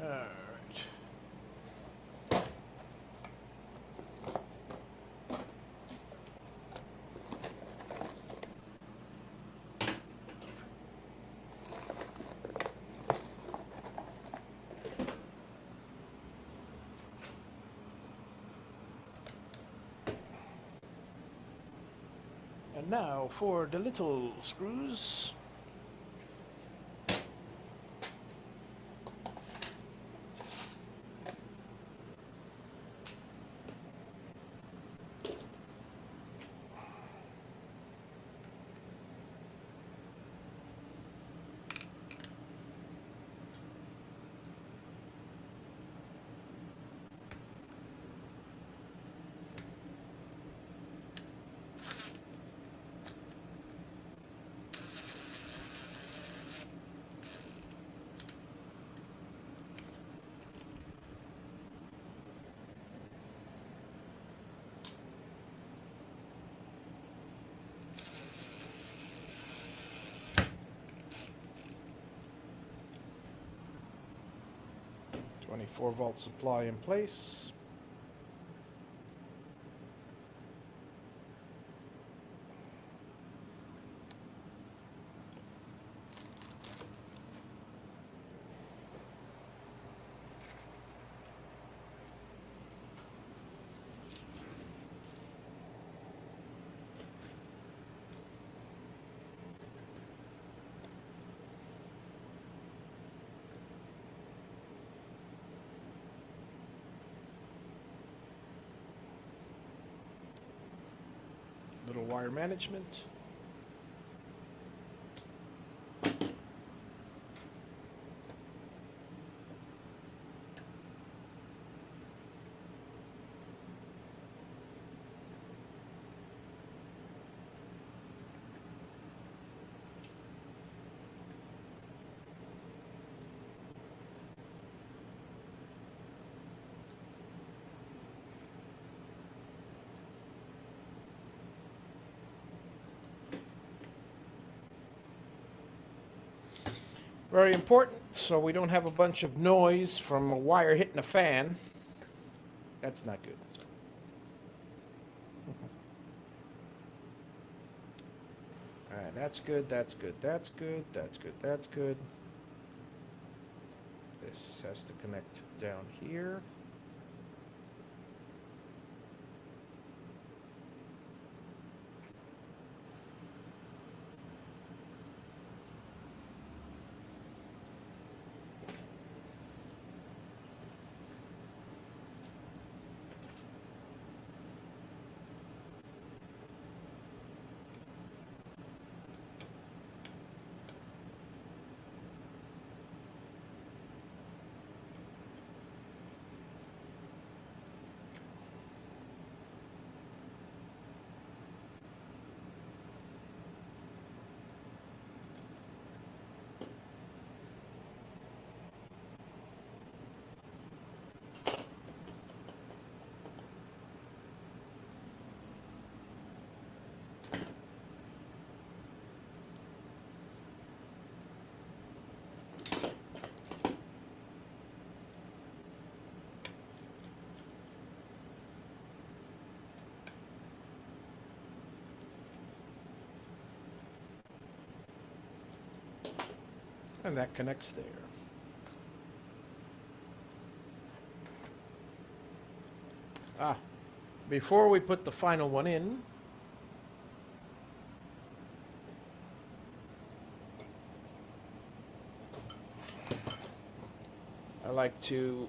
All right. And now for the little screws. .24-volt supply in place. Little wire management. Very important, so we don't have a bunch of noise from a wire hitting a fan. That's not good. All right, that's good, that's good, that's good, that's good, that's good. This has to connect down here. And that connects there. Before we put the final one in, I like to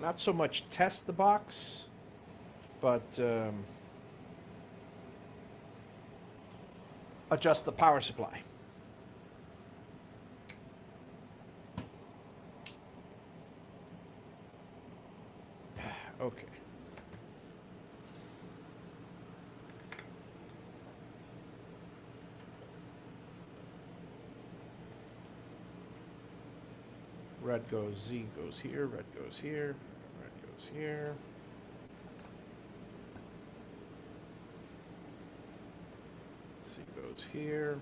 not so much test the box, but adjust the power supply. Okay. Red goes, Z goes here, red goes here, red goes here. Z goes here.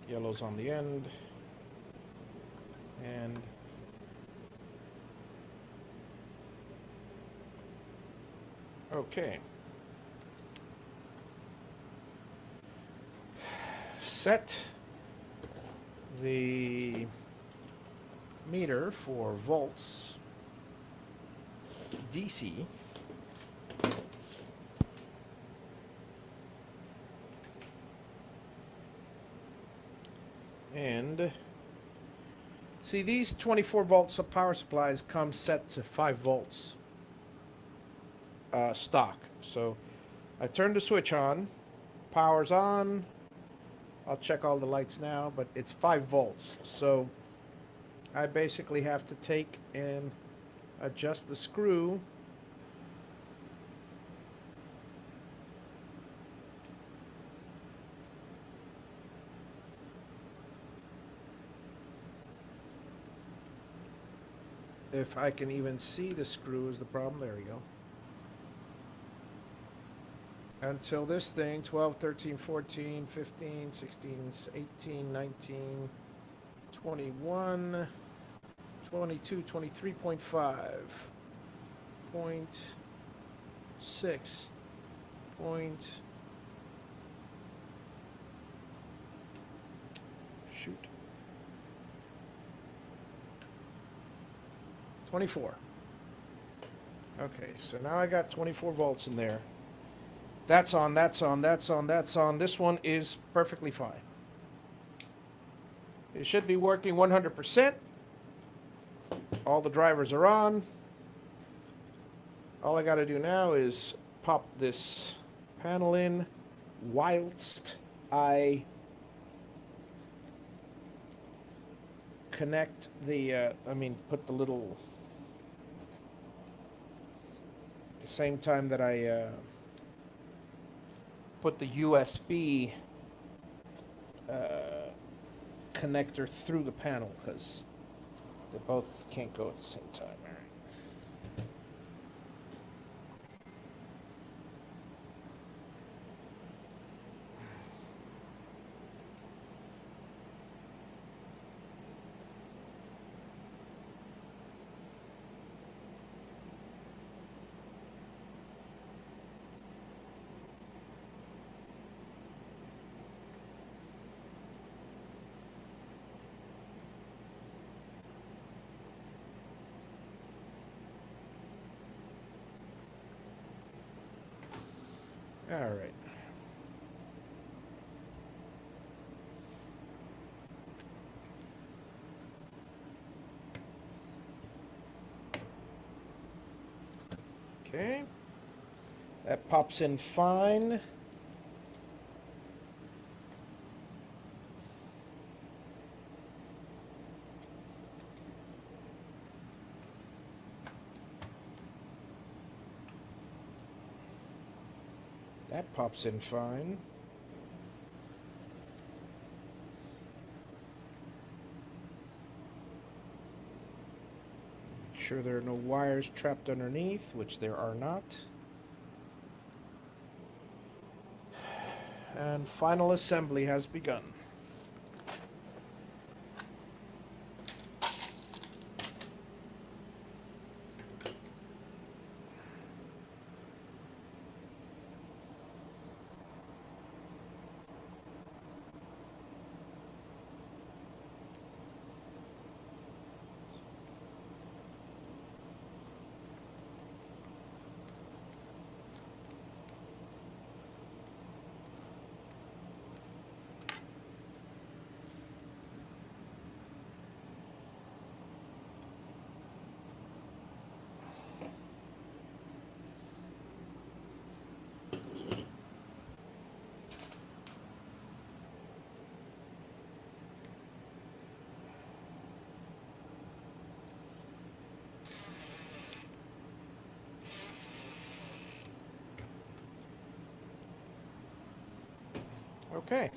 Yellow's on the end, and okay. Set the meter for volts DC. And see, these 24 volts of power supplies come set to 5 volts stock. So I turn the switch on, power's on. I'll check all the lights now, but it's 5 volts. So I basically have to take and adjust the screw if I can even see the screw is the problem. There we go. Until this thing, 12, 13, 14, 15, 16, 18, 19, 21, 22, 23.5, 0.6, shoot. 24. Okay, so now I got 24 volts in there. That's on, that's on, that's on, that's on. This one is perfectly fine. It should be working 100%. All the drivers are on. All I got to do now is pop this panel in whilst I connect the, put the little, at the same time that I put the USB connector through the panel, because they both can't go at the same time. All right. All right. Okay. That pops in fine. That pops in fine. Make sure there are no wires trapped underneath, which there are not. And final assembly has begun. Okay.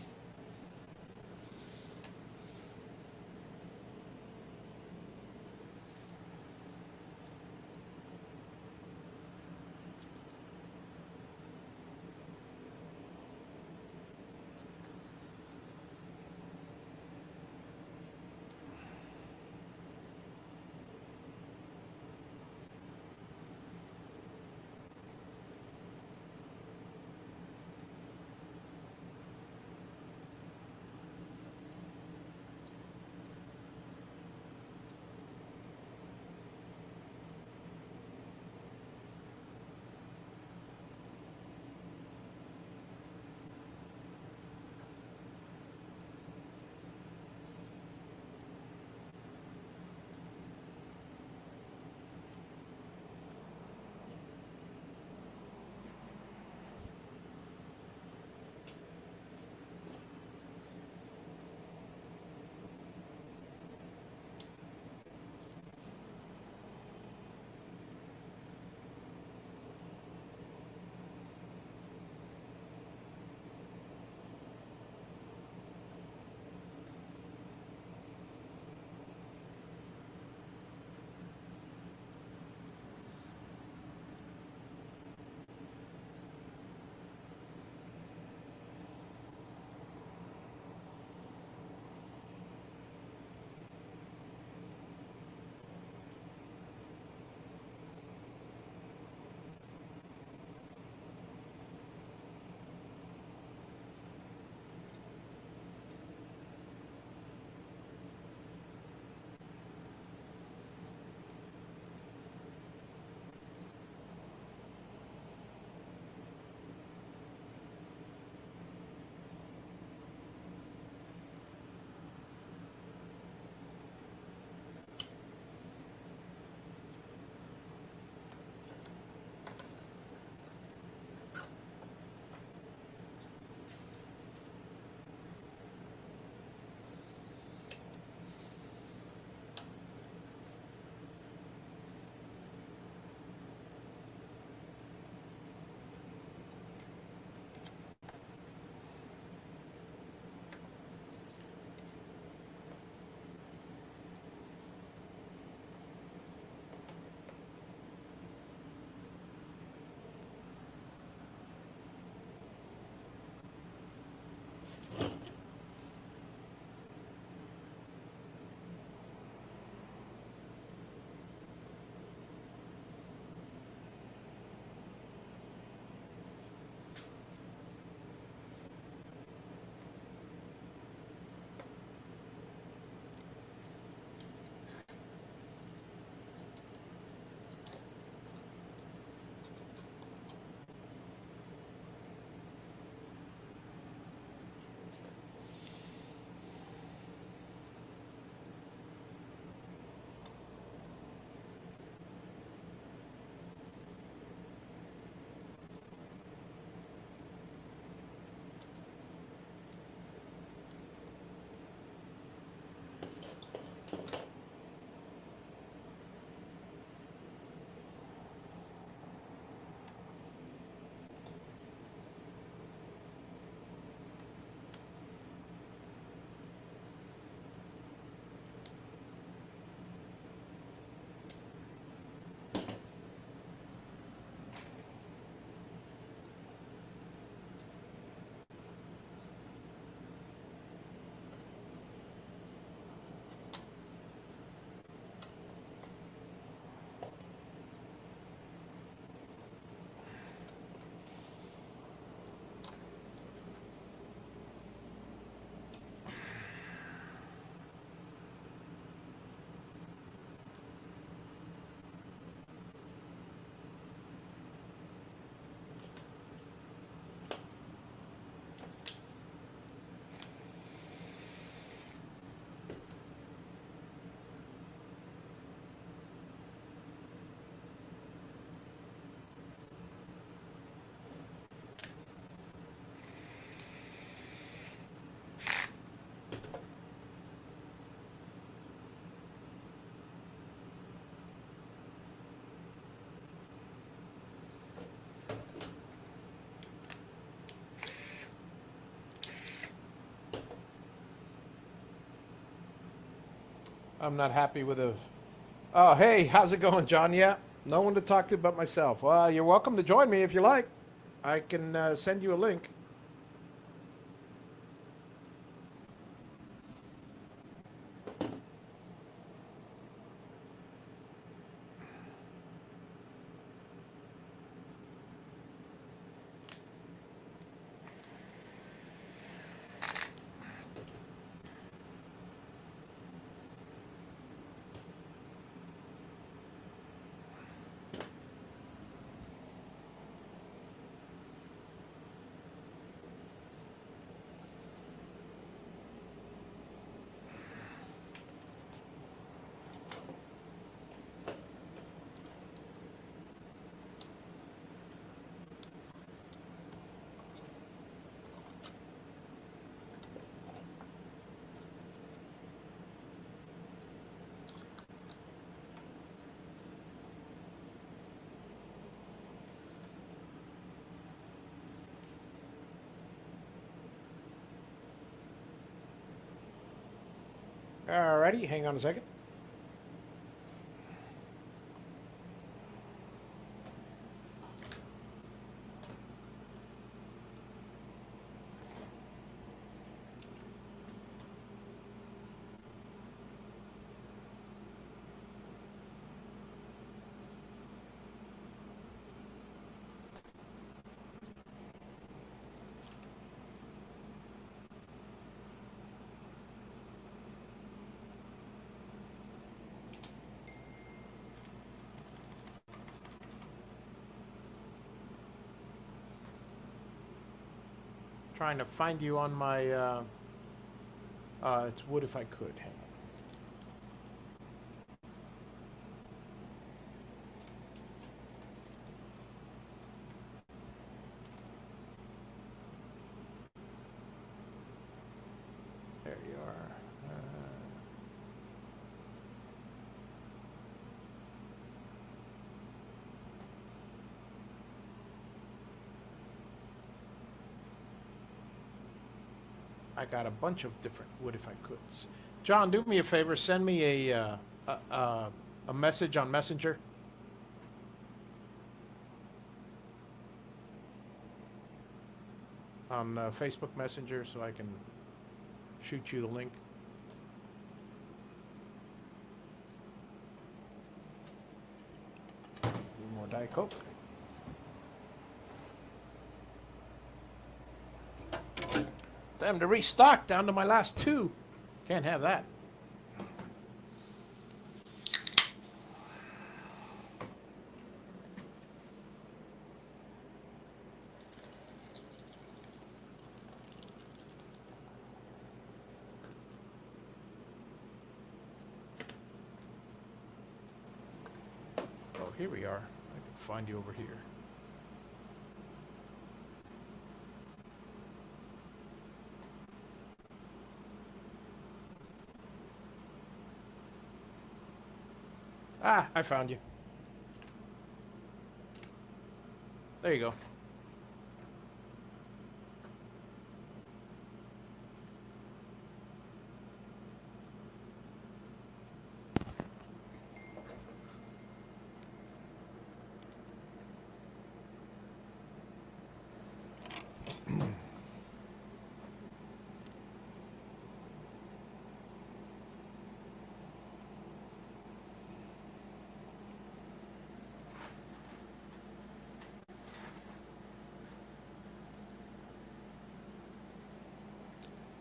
I'm not happy with the. Oh, hey, how's it going, John? Yeah, no one to talk to but myself. Well, you're welcome to join me if you like. I can send you a link. Alrighty, hang on a second. Trying to find you on my. It's wood if I could. Hang on. There you are. I got a bunch of different wood if I could. John, do me a favor. Send me a message on Messenger. On Facebook Messenger so I can shoot you the link. More Diet Coke. Time to restock down to my last two. Can't have that. Oh, here we are. I can find you over here. Ah, I found you. There you go.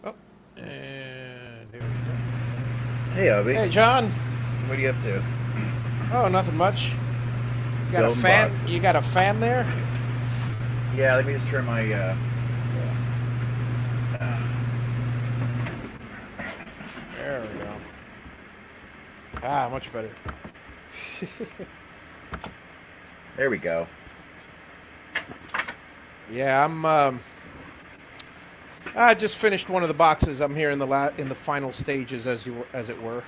Oh, and there we go. Hey, Javi. Hey, John. What are you up to? Oh, nothing much. You got a Building fan? boxes. You got a fan there? Yeah, let me just turn my. Yeah. There we go. Ah, much better. There we go. Yeah, I just finished one of the boxes. I'm here in the final stages, as it were.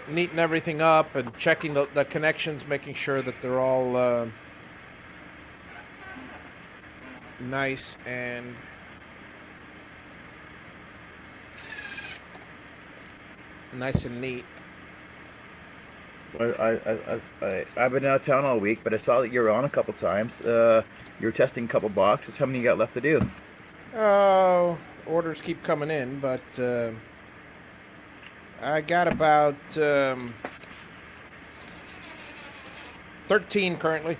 Neating everything up and checking the connections, making sure that they're all nice and Nice and neat. Well, I've been out of town all week, but I saw that you were on a couple times. You were testing a couple boxes. How many you got left to do? Oh, orders keep coming in, but I got about 13 currently.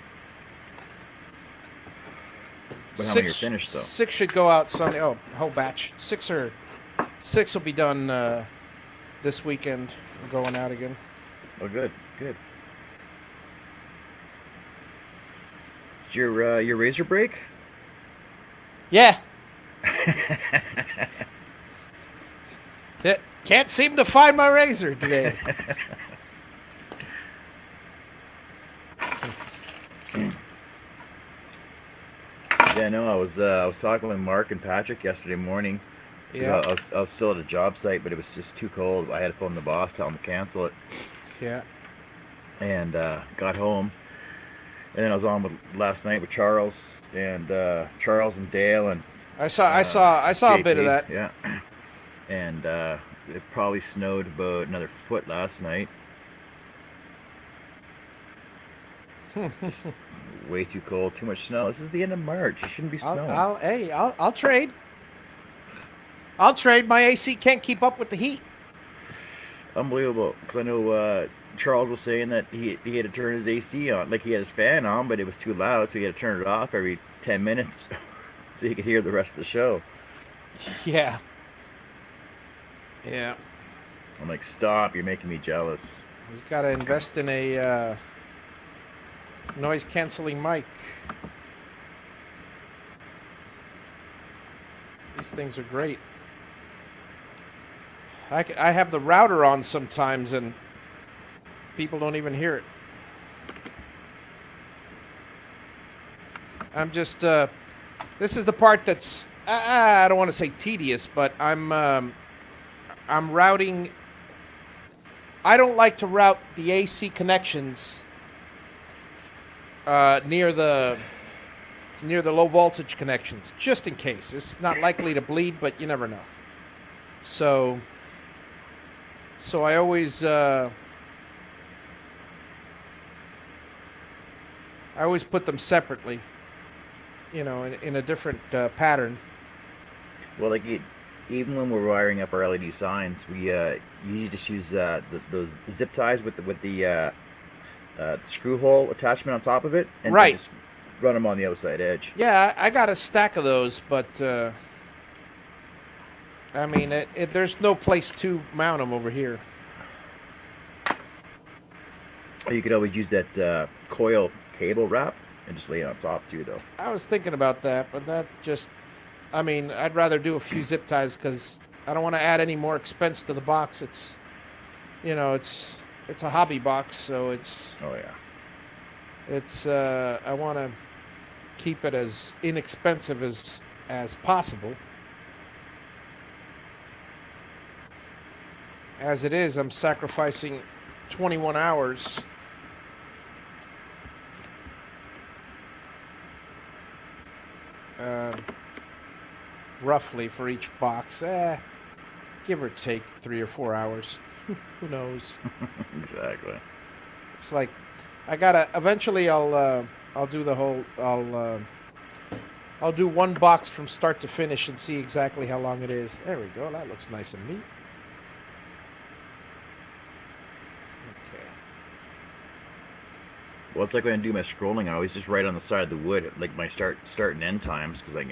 But how many are finished, though? 6 should go out Sunday. Oh, whole batch. 6 will be done this weekend. I'm going out again. Oh, good, good. Did your razor break? Yeah. Can't seem to find my razor today. Yeah, no, I was talking with Mark and Patrick yesterday morning. Yeah. I was still at a job site, but it was just too cold. I had to phone the boss, tell him to cancel it. Yeah. And got home, and then I was on with last night with Charles and Dale, and I saw a bit of JP, that. Yeah, and it probably snowed about another foot last night. Just way too cold, too much snow. This is the end of March. It shouldn't be snowing. I'll trade. I'll trade. My AC can't keep up with the heat. Unbelievable. Because I know Charles was saying that he had to turn his AC on, like he had his fan on, but it was too loud, so he had to turn it off every 10 minutes so he could hear the rest of the show. Yeah. Yeah. I'm like, stop, you're making me jealous. He's got to invest in a noise canceling mic. These things are great. I have the router on sometimes and people don't even hear it. I'm just, this is the part that's, I don't want to say tedious, but I'm routing. I don't like to route the AC connections near the low voltage connections, just in case. It's not likely to bleed, but you never know. So I always put them separately, you know, in a different pattern. Well, like even when we're wiring up our LED signs, you just use those zip ties with the screw hole attachment on top of it, and Right. just run them on the outside edge. Yeah, I got a stack of those, but I mean, there's no place to mount them over here. Or you could always use that coil cable wrap and just lay it on top too, though. I was thinking about that, but that just, I mean, I'd rather do a few zip ties because I don't want to add any more expense to the box. It's, you know, it's a hobby box, so it's. Oh yeah. It's I want to keep it as inexpensive as possible. As it is, I'm sacrificing 21 hours. Roughly for each box, give or take 3 or 4 hours. Who knows? Exactly. It's like I gotta. Eventually, I'll do the whole. I'll do one box from start to finish and see exactly how long it is. There we go. That looks nice and neat. Okay. Well, it's like when I do my scrolling, I always just write on the side of the wood, like my start and end times, because I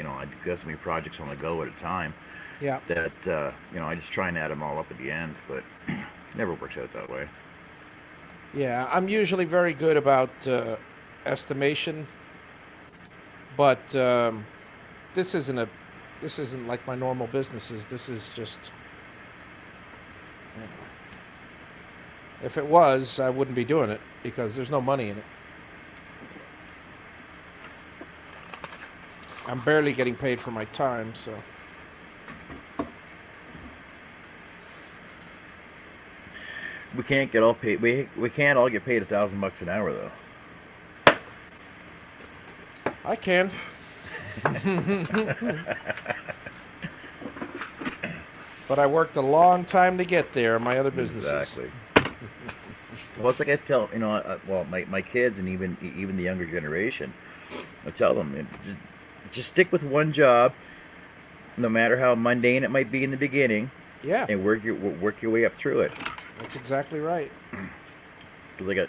got so many projects on the go at a time. Yeah. That I just try and add them all up at the end, but never works out that way. Yeah, I'm usually very good about estimation, but this isn't like my normal businesses. This is just. If it was, I wouldn't be doing it because there's no money in it. I'm barely getting paid for my time, so. We can't get all paid. We can't all get paid $1,000 an hour though. I can. But I worked a long time to get there in my other businesses. Exactly. Well, it's like I tell well, my kids and even the younger generation, I tell them just stick with one job, no matter how mundane it might be in the beginning, Yeah, and work your way up through it. that's exactly right. Because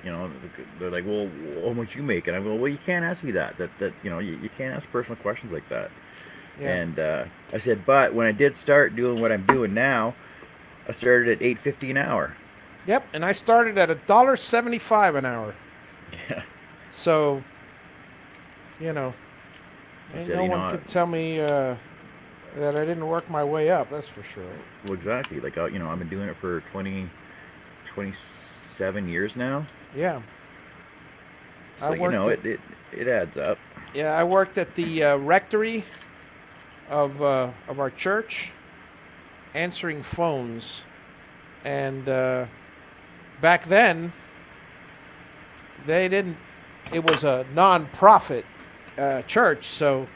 they're like, well, how much you make? And I go, well, you can't ask me that. You can't ask personal questions like that. Yeah. And I said, but when I did start doing what I'm doing now, I started at $8.50 an hour. Yep, and I started at $1.75 an hour. Yeah. So, ain't said, no one could tell me that I didn't work my way up. That's for sure. Well, exactly. Like, I've been doing it for 27 years now. Yeah. So, it adds up. Yeah, I worked at the rectory of our church, answering phones, and back then they didn't. It was a non-profit church, so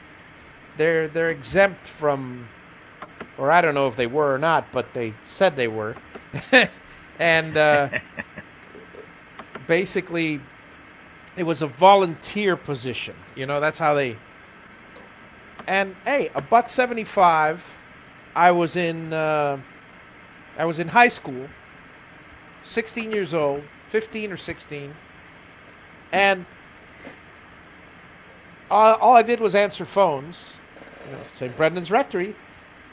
they're exempt from, or I don't know if they were or not, but they said they were, and basically it was a volunteer position. That's how they. And hey, $1.75. I was in high school, 16 years old, 15 or 16, and all I did was answer phones. St. Brendan's Rectory,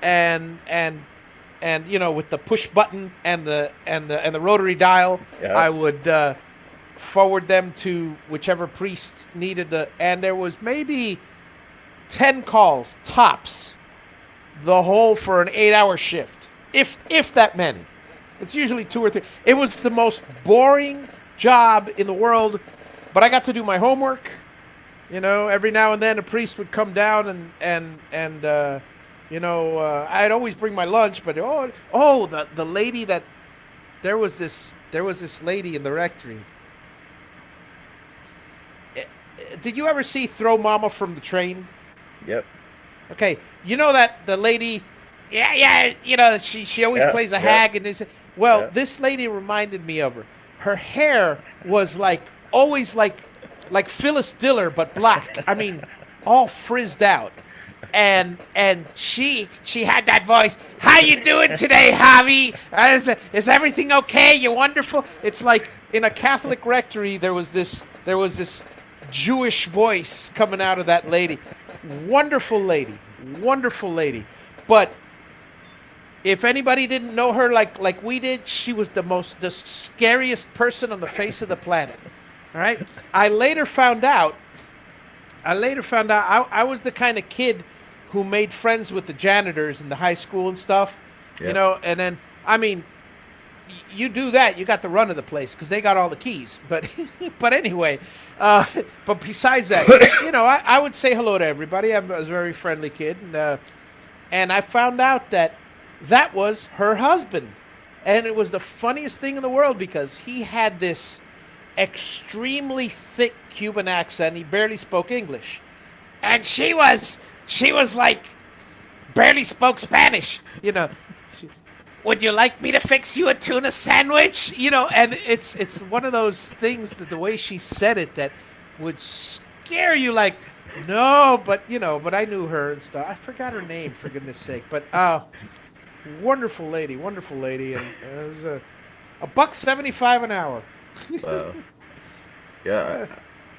and with the push button and the rotary dial, Yeah. I would forward them to whichever priest needed and there was maybe 10 calls tops, the whole for an 8-hour shift, if that many. It's usually 2 or 3. It was the most boring job in the world, but I got to do my homework. Every now and then a priest would come down and I'd always bring my lunch, but the lady that there was this lady in the rectory. Did you ever see Throw Mama from the Train? Yep. Okay, that the lady, she always plays a hag, and they say, this lady reminded me of her. Her hair was always like Phyllis Diller, but black. I mean, all frizzed out, and she had that voice. How you doing today, Javi? Is everything okay? You're wonderful. It's like in a Catholic rectory, there was this Jewish voice coming out of that lady. Wonderful lady. But if anybody didn't know her like we did, she was the scariest person on the face of the planet. All right? I later found out I was the kind of kid who made friends with the janitors in the high school and stuff. Yep. And then, I mean, you do that, you got the run of the place because they got all the keys. But anyway, but besides that, I would say hello to everybody. I was a very friendly kid, and I found out that was her husband, and it was the funniest thing in the world because he had this extremely thick Cuban accent. He barely spoke English, and she was like barely spoke Spanish. Would you like me to fix you a tuna sandwich? And it's one of those things that the way she said it that would scare you. Like, no, but I knew her and stuff. I forgot her name, for goodness sake. But wonderful lady, and it was $1.75 an hour. Wow. Yeah,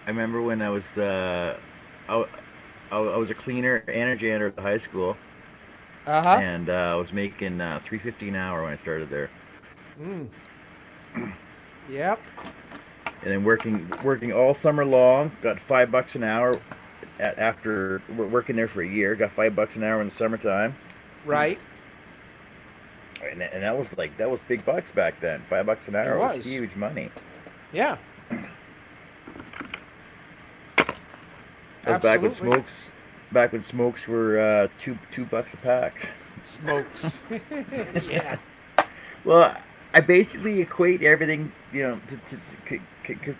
I remember when I was I was a cleaner and a janitor at the high school. Uh-huh. And I was making $3.50 an hour when I started there. Yep. And then working all summer long, got $5 an hour. After working there for a year, got $5 an hour in the summertime. Right. And that was big bucks back then. $5 an hour was huge money. Yeah. That was back when smokes were $2 a pack. Smokes. Yeah. Well, I basically equate everything, to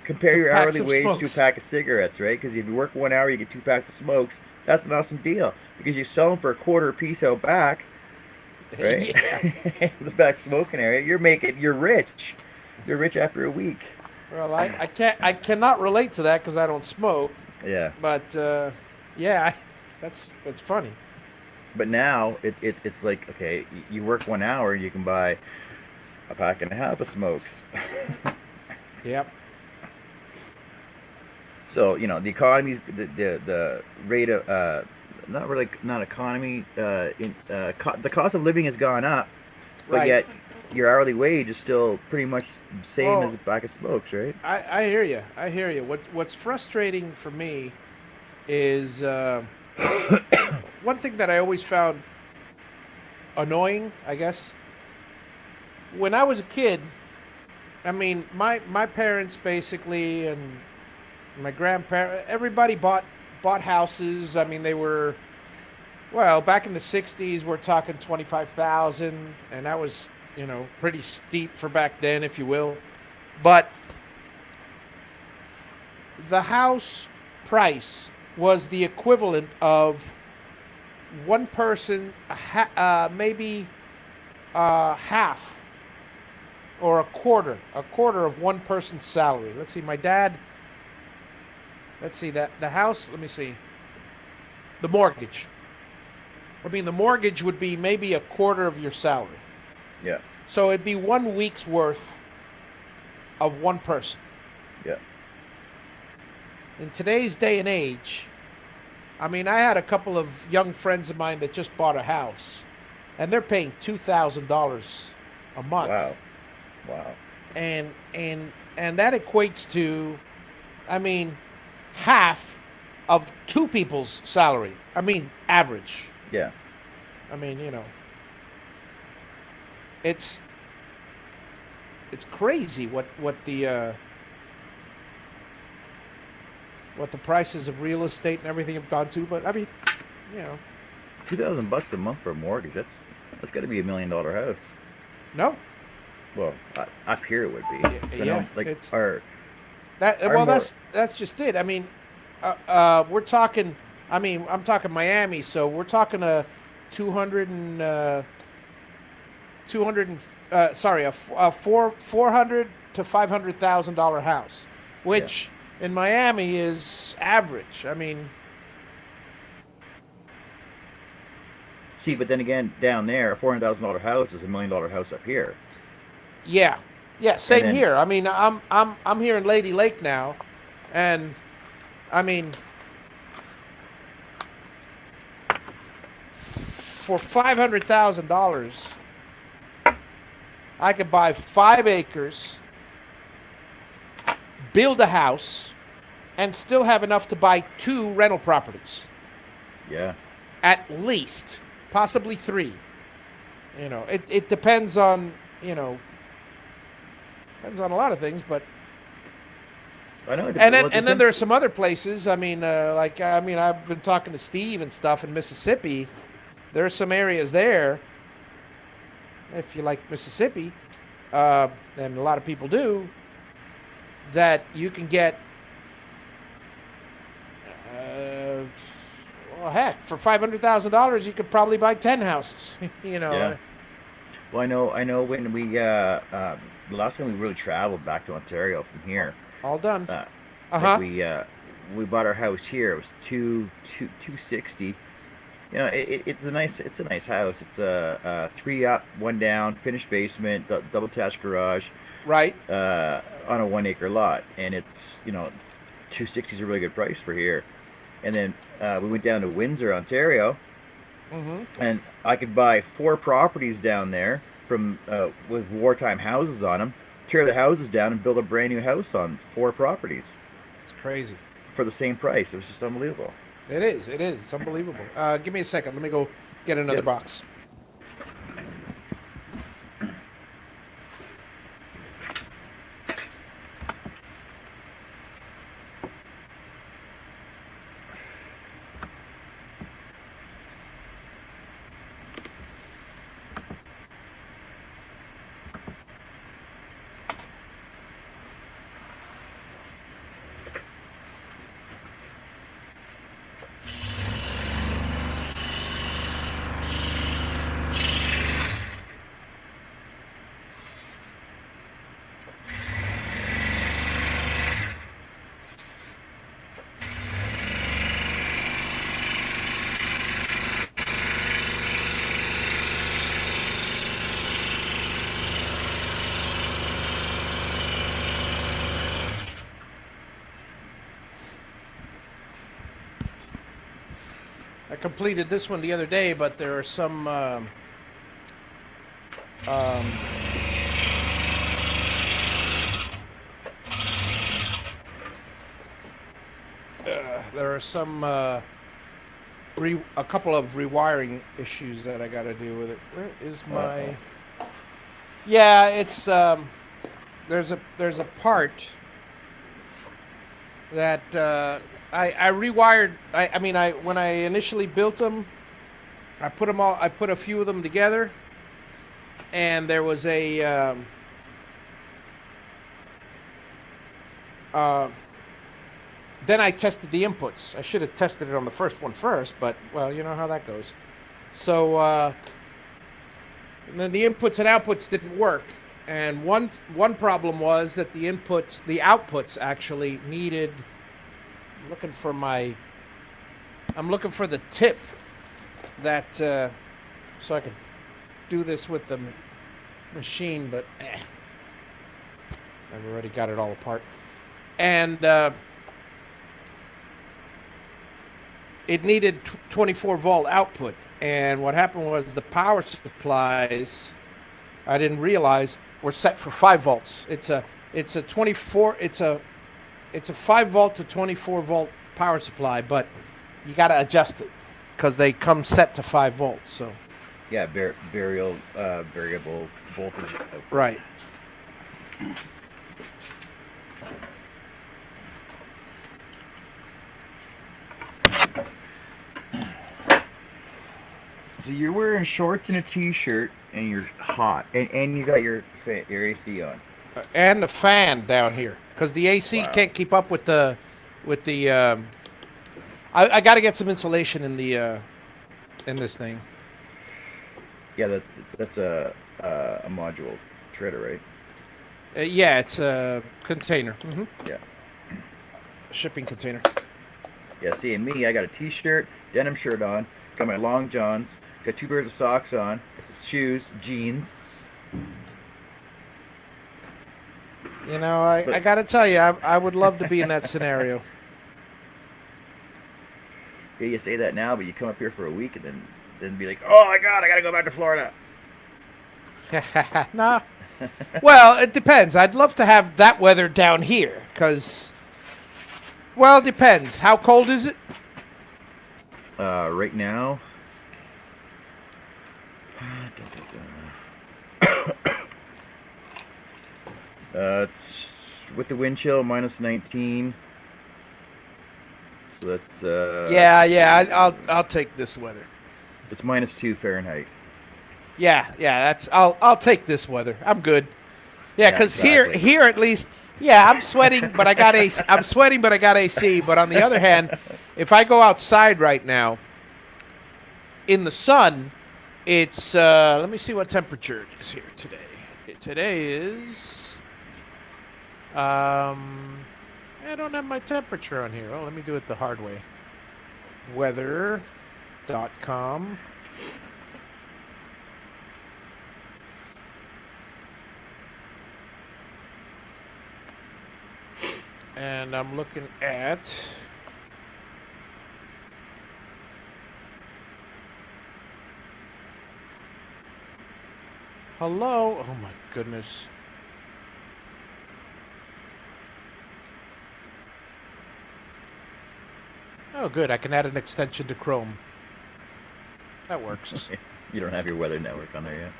compare your hourly wage to a pack of cigarettes, right? Because if you work 1 hour, you get 2 packs of smokes. That's an awesome deal because you sell them for a quarter a piece out back. right? Yeah. The back smoking area. You're rich. You're rich after a week. Well, I cannot relate to that because I don't smoke. Yeah. But yeah, that's funny. But now it's like, okay, you work 1 hour, you can buy a pack and a half of smokes. Yep. So the economy's the rate of not really not economy the cost of living has gone up, but Right. yet your hourly wage is still pretty much same as Well, a pack of smokes, right? I hear you. I hear you. What's frustrating for me is one thing that I always found annoying. I guess when I was a kid, I mean, my parents basically and my grandparents, everybody bought houses. I mean, they were well back in the '60s. We're talking 25,000, and that was pretty steep for back then, if you will. But the house price was the equivalent of one person, maybe half or a quarter of one person's salary. Let's see, my dad. Let's see that the house. Let me see. The mortgage. I mean, the mortgage would be maybe a quarter of your salary. Yeah, So it'd be 1 week's worth of one person. yeah, In today's day and age, I mean, I had a couple of young friends of mine that just bought a house, and they're paying $2,000 a wow, month, wow, and that equates to, I mean, half of two people's salary. I mean, average. yeah. I mean, it's crazy what the prices of real estate and everything have gone to. But I mean, you know, $2,000 a month for a mortgage. That's got to be $1 million house. no, Well, up here it would be. So yeah, now, like it's our well, more, that's just it. I mean, we're talking. I mean, I'm talking Miami, so we're talking a 200 and 200 and sorry, a 400 to $500,000 house, yeah. which in Miami is average. I mean, See, but then again, down there, a $400,000 house is $1 million house up here, yeah, yeah, and same then here. I mean, I'm here in Lady Lake now, and I mean, for $500,000, I could buy 5 acres, build a house, and still have enough to buy 2 rental properties, yeah, at least, possibly 3. It depends on depends on a lot of things, but I know. and Well, then there are some other places. I mean, I've been talking to Steve and stuff in Mississippi. There are some areas there, if you like Mississippi, and a lot of people do, that you can get. Well, heck, for $500,000, you could probably buy 10 houses. Yeah. Well, I know when the last time we really traveled back to Ontario from here, All done. uh, Uh like huh. we bought our house here. It was 260. It's a nice house. It's a 3 up, 1 down, finished basement, double attached garage, Right. on a 1 acre lot, and it's 260 is a really good price for here. And then we went down to Windsor, Ontario, Mm-hmm. and I could buy 4 properties down there from with wartime houses on them, tear the houses down, and build a brand new house on 4 properties It's crazy. for the same price. It was just unbelievable. It is. It is. It's unbelievable. Give me a second. Let me go get another Yep. box. completed this one the other day, but there are some there are some a couple of rewiring issues that I got to do with it. Where is my? Yeah, it's there's a part that I rewired. I mean, when I initially built them, I put a few of them together, and there was a then I tested the inputs. I should have tested it on the first one first, but well, you know how that goes. So and then the inputs and outputs didn't work, and one problem was that the outputs actually needed. I'm looking for the tip that so I could do this with the machine, but I've already got it all apart, and it needed 24-volt output. And what happened was the power supplies, I didn't realize, were set for 5 volts. It's a 5 volt to 24 volt power supply, but you got to adjust it because they come set to 5 volts. So yeah, variable voltage. Right. So you're wearing shorts and a t-shirt, and you're hot, and you got your AC on, And the fan down here because the AC can't keep up with the I got to get some insulation in the in this thing. Yeah, that's a module treader, right? Yeah, it's a container. Mm-hmm. Yeah. Shipping container. Yeah, see, and me, I got a t-shirt, denim shirt on, got my long johns, got 2 pairs of socks on, shoes, jeans. You know, I got to tell you, I would love to be in that scenario. Yeah, you say that now, but you come up here for a week and then be like, oh my God, I got to go back to Florida. No. Well, it depends. I'd love to have that weather down here because, well, it depends. How cold is it? Right now, it's with the wind chill -19. So that's yeah. I'll take this weather. It's -2 Fahrenheit. Yeah. I'll take this weather. I'm good. Yeah, because exactly. here at least, yeah, I'm sweating, but I got AC. I'm sweating, but I got AC. But on the other hand, if I go outside right now in the sun, it's let me see what temperature it is here today. Today is I don't have my temperature on here. Oh, let me do it the hard way. Weather.com. And I'm looking at hello. Oh my goodness. Oh, good. I can add an extension to Chrome. That works. You don't have your weather network on there yet.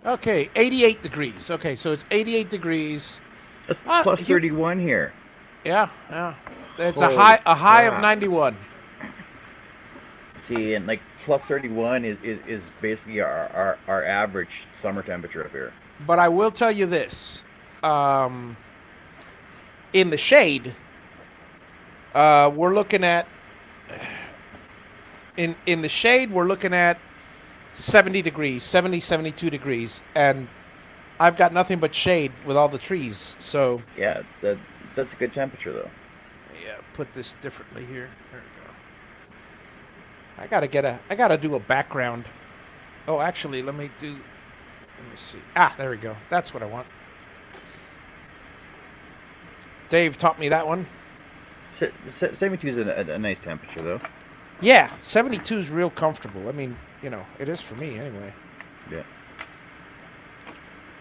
Okay, 88 degrees. Okay, so it's 88 degrees. That's plus 31 here. Yeah. It's Holy a high of crap. 91. See, and like plus 31 is basically our average summer temperature up here. But I will tell you this. In the shade, we're looking at in the shade we're looking at 70 degrees, 72 degrees, and I've got nothing but shade with all the trees. So Yeah, that's a good temperature though. yeah, put this differently here. There we go. I gotta do a background. Oh, actually, let me see. Ah, there we go. That's what I want. Dave taught me that one. 72 is a nice temperature, though. Yeah, 72 is real comfortable. I mean, you know, it is for me anyway. Yeah.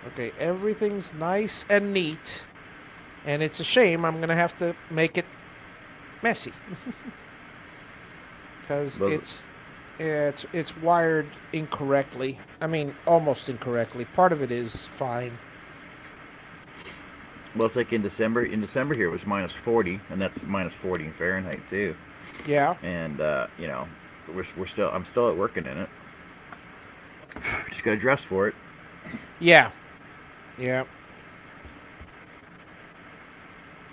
Okay, everything's nice and neat. And it's a shame I'm going to have to make it messy. Because it's wired incorrectly. I mean, almost incorrectly. Part of it is fine. Well, it's like in December. In December here, it was minus 40, and that's minus 40 in Fahrenheit too. Yeah. And you know, I'm still at working in it. Just gotta dress for it. Yeah. Yeah.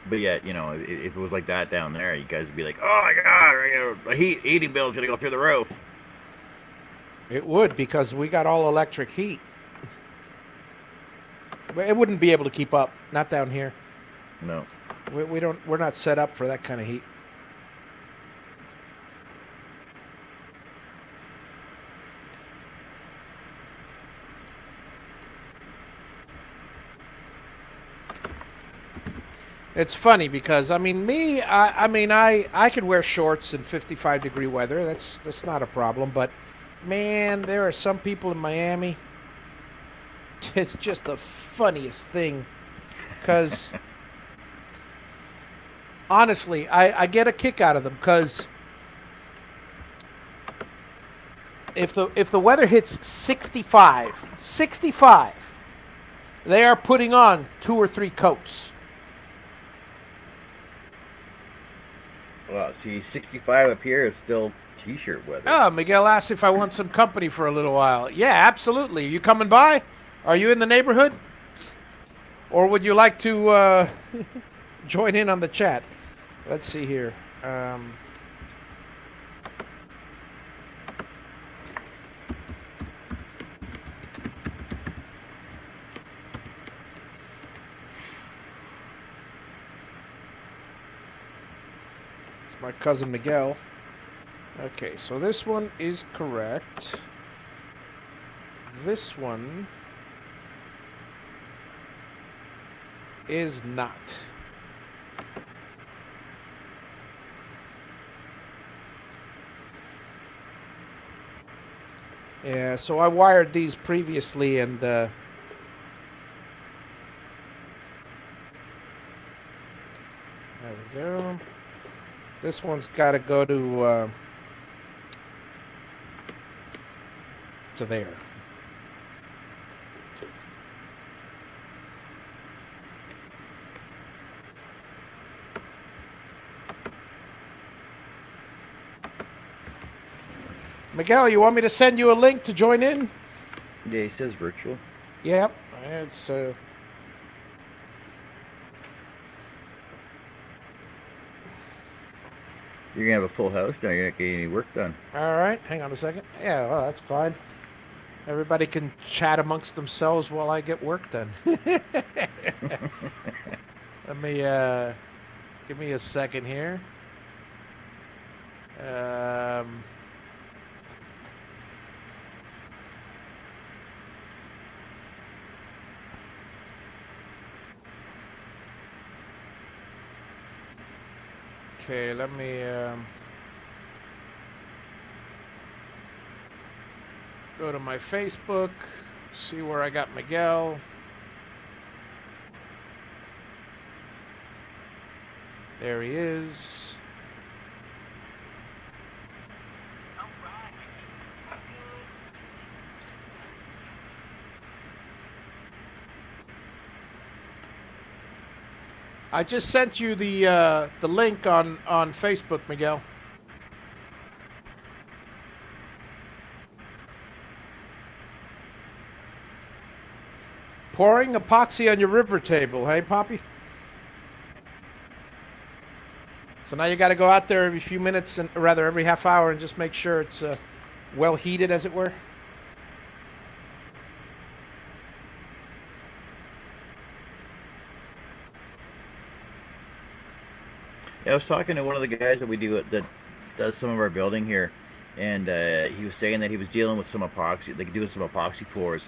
But yet, you know, if it was like that down there, you guys would be like, "Oh my God, the heating bill's gonna go through the roof." It would, because we got all electric heat. It wouldn't be able to keep up. Not down here. No. We're not set up for that kind of heat. It's funny because I mean I could wear shorts in 55-degree weather. That's not a problem. But man, there are some people in Miami. It's just the funniest thing, because honestly, I get a kick out of them, because if the weather hits 65, they are putting on 2 or 3 coats. Well, see, 65 up here is still t-shirt weather. Oh, Miguel asked if I want some company for a little while. Yeah, absolutely. You coming by? Are you in the neighborhood? Or would you like to join in on the chat? Let's see here. It's my cousin Miguel. Okay, so this one is correct. This one is not. Yeah, so I wired these previously, and there we go. This one's got to go to there. Miguel, you want me to send you a link to join in? Yeah, he says virtual. Yep, it's You're gonna have a full house now. You're not getting any work done. all right. Hang on a second. Yeah, well, that's fine. Everybody can chat amongst themselves while I get work done. Let me give me a second here. Okay, let me go to my Facebook, see where I got Miguel. There he is. I just sent you the link on Facebook, Miguel. Pouring epoxy on your river table, hey, Poppy? So now you got to go out there every few minutes, and rather every half hour, and just make sure it's well heated, as it were. Yeah, I was talking to one of the guys that does some of our building here, and he was saying that he was dealing with some epoxy, like doing some epoxy pours,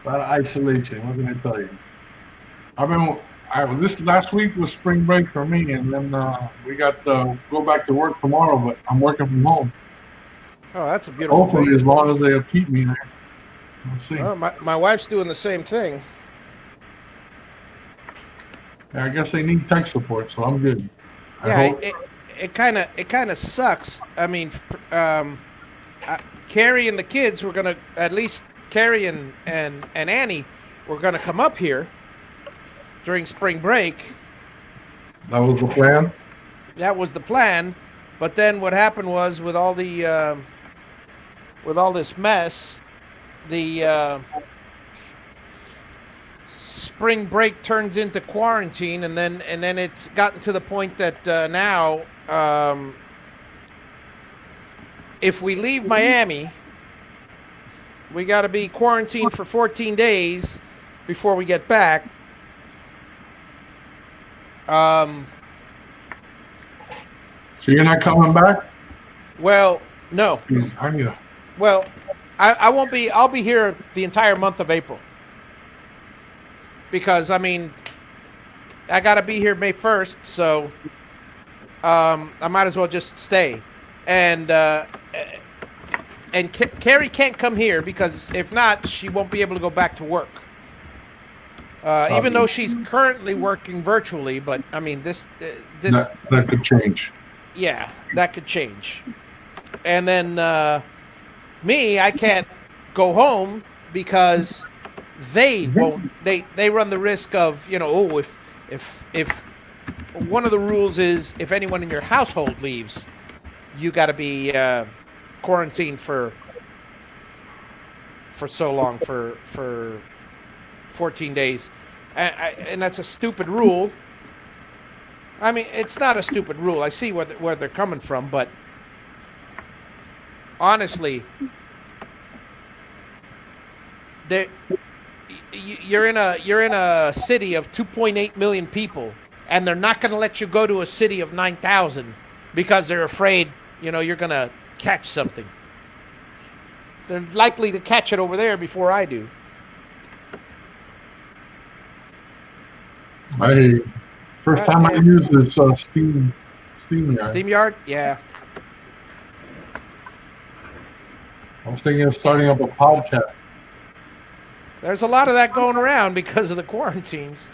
Isolation. What can I tell you? This last week was spring break for me, and then we got to go back to work tomorrow. But I'm working from home. Oh, that's a beautiful Hopefully, thing. as long as they keep me there. We'll see. Oh, my wife's doing the same thing. Yeah, I guess they need tech support, so I'm good. I Yeah, hope. it kind of sucks. I mean, Carrie and the kids were gonna, at least Carrie and Annie were gonna come up here during spring break. That was the plan. That was the plan, but then what happened was with all this mess, the spring break turns into quarantine, and then it's gotten to the point that now, if we leave Miami, we got to be quarantined for 14 days before we get back. So you're not coming back? Well, no. I need a. Well, I won't be. I'll be here the entire month of April. Because, I mean, I got to be here May 1st, so I might as well just stay. And Carrie can't come here because if not, she won't be able to go back to work. Even though she's currently working virtually, but, I mean, this That could change. yeah, that could change. And then me, I can't go home because they won't. They run the risk of, if one of the rules is if anyone in your household leaves, you got to be quarantined for so long, for 14 days, and that's a stupid rule. I mean, it's not a stupid rule. I see where they're coming from, but honestly, you're in a city of 2.8 million people, and they're not going to let you go to a city of 9,000 because they're afraid, you're going to catch something. They're likely to catch it over there before I do. First time I used this SteamYard. SteamYard? Yeah. I was thinking of starting up a podcast. There's a lot of that going around because of the quarantines.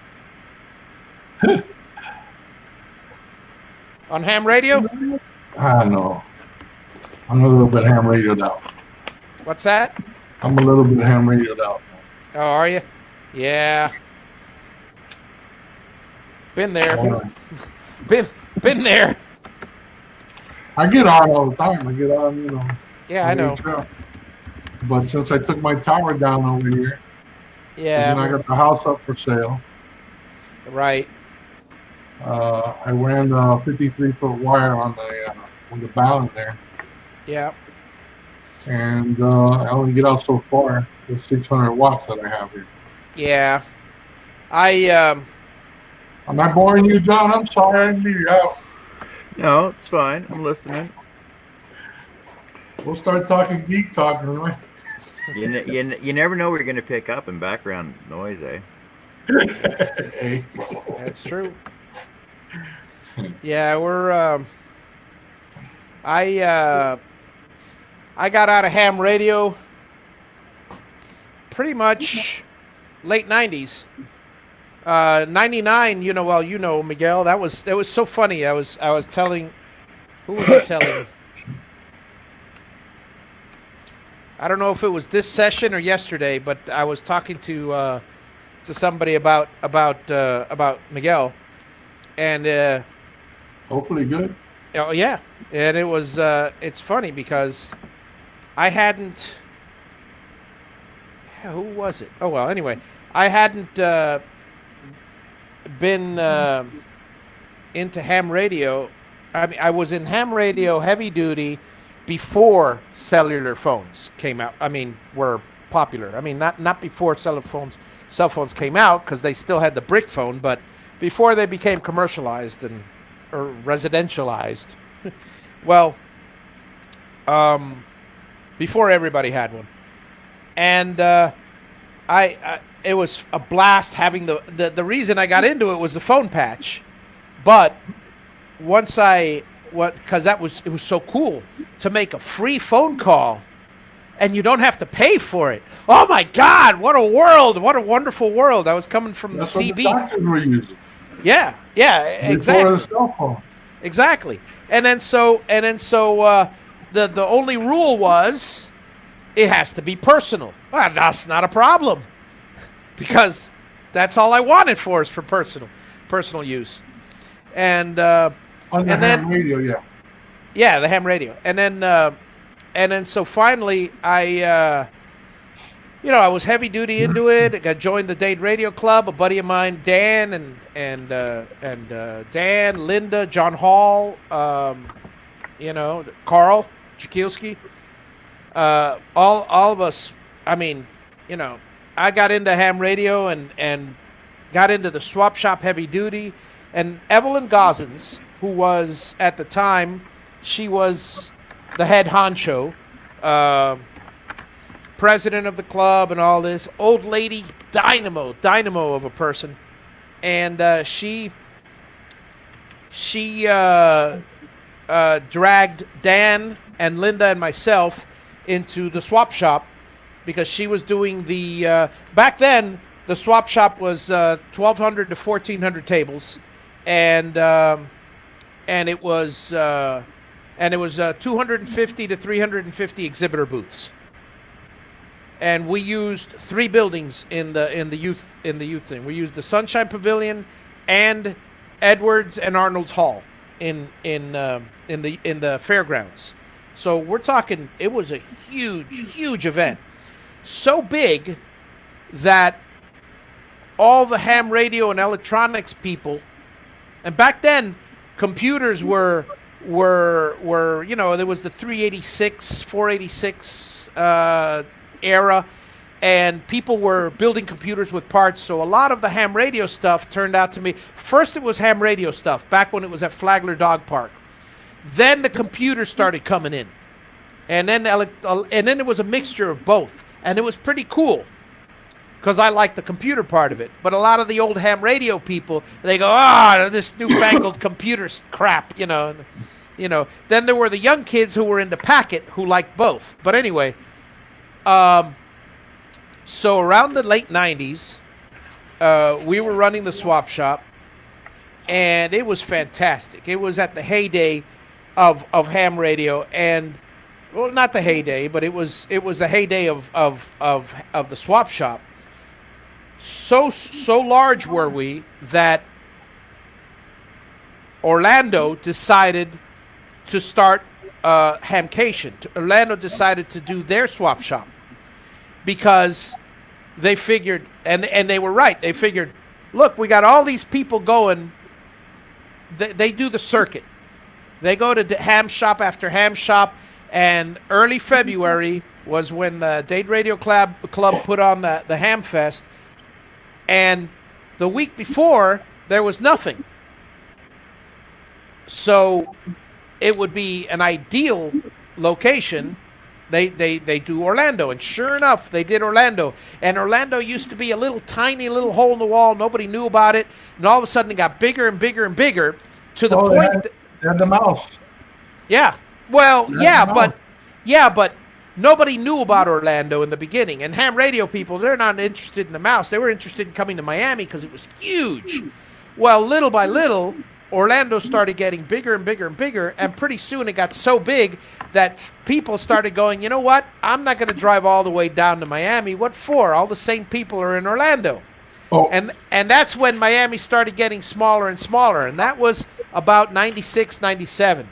On ham radio? I don't know. I'm a little bit ham radioed out. What's that? I'm a little bit ham radioed out. Oh, are you? Yeah. Been there. Been there. I get on all the time. I get on, Yeah, I know. But since I took my tower down over here, and I Yeah. got the house up for sale, Right. I ran 53-foot wire on the balance there, Yeah. and I only get out so far with 600 watts that I have here. Yeah. Am I boring you, John? I'm sorry, I didn't leave you out. No, it's fine. I'm listening. We'll start talking geek talk, right? You never know what you're going to pick up in background noise, eh? Hey. That's true. Yeah, we're. I got out of ham radio pretty much late '90s. 99. Miguel. That was so funny. I was telling. Who was I telling? I don't know if it was this session or yesterday, but I was talking to somebody about Miguel, and Hopefully good. oh yeah, and it was it's funny because I hadn't. Who was it? Oh well, anyway, I hadn't been into ham radio. I mean, I was in ham radio heavy duty before cellular phones came out. I mean, were popular. I mean, not before cell phones came out, because they still had the brick phone, but before they became commercialized or residentialized. Well, before everybody had one, and it was a blast having the reason I got into it was the phone patch, but once because it was so cool to make a free phone call, and you don't have to pay for it. Oh my God! What a world! What a wonderful world! I was coming from That's the what CB. the doctors were using. Yeah, Before the exactly. cell phone. Exactly. And then so the only rule was it has to be personal. Well, that's not a problem because that's all I wanted for is for personal use. And On the and then ham radio, yeah. yeah, the ham radio. And then so finally I was heavy duty into it. I got joined the Dade Radio Club. A buddy of mine, Dan, and Dan, Linda, John Hall, Carl Jakielski, all of us. I mean, I got into ham radio and got into the swap shop heavy duty. And Evelyn Gosens, who was at the time, she was the head honcho. President of the club and all this, old lady dynamo of a person, and she dragged Dan and Linda and myself into the swap shop because she was doing the back then the swap shop was 1,200 to 1,400 tables, and it was 250 to 350 exhibitor booths. And we used 3 buildings in the youth thing. We used the Sunshine Pavilion, and Edwards and Arnold's Hall in the fairgrounds. So we're talking. It was a huge event, so big that all the ham radio and electronics people, and back then computers were there was the 386, 486. Era, and people were building computers with parts, so a lot of the ham radio stuff turned out to me. First it was ham radio stuff back when it was at Flagler Dog Park. Then the computers started coming in, and then it was a mixture of both, and it was pretty cool because I liked the computer part of it. But a lot of the old ham radio people, they go, this newfangled computer crap, Then there were the young kids who were into Packet who liked both. But anyway. So around the late 90s, we were running the swap shop, and it was fantastic. It was at the heyday of ham radio, and well, not the heyday, but it was the heyday of the swap shop. So large were we that Orlando decided to start Hamcation. Orlando decided to do their swap shop. Because they figured, and they were right, they figured, look, we got all these people going, they do the circuit. They go to ham shop after ham shop, and early February was when the Dade Radio Club put on the Ham Fest, and the week before, there was nothing. So it would be an ideal location. They do Orlando, and sure enough, they did Orlando. And Orlando used to be a little tiny little hole in the wall. Nobody knew about it, and all of a sudden it got bigger and bigger and bigger to the point. They had the mouse. Yeah, well, but nobody knew about Orlando in the beginning. And ham radio people, they're not interested in the mouse. They were interested in coming to Miami because it was huge. Well, little by little, Orlando started getting bigger and bigger and bigger, and pretty soon it got so big that people started going, you know what? I'm not going to drive all the way down to Miami. What for? All the same people are in Orlando. Oh. And that's when Miami started getting smaller and smaller, and that was about 96, 97.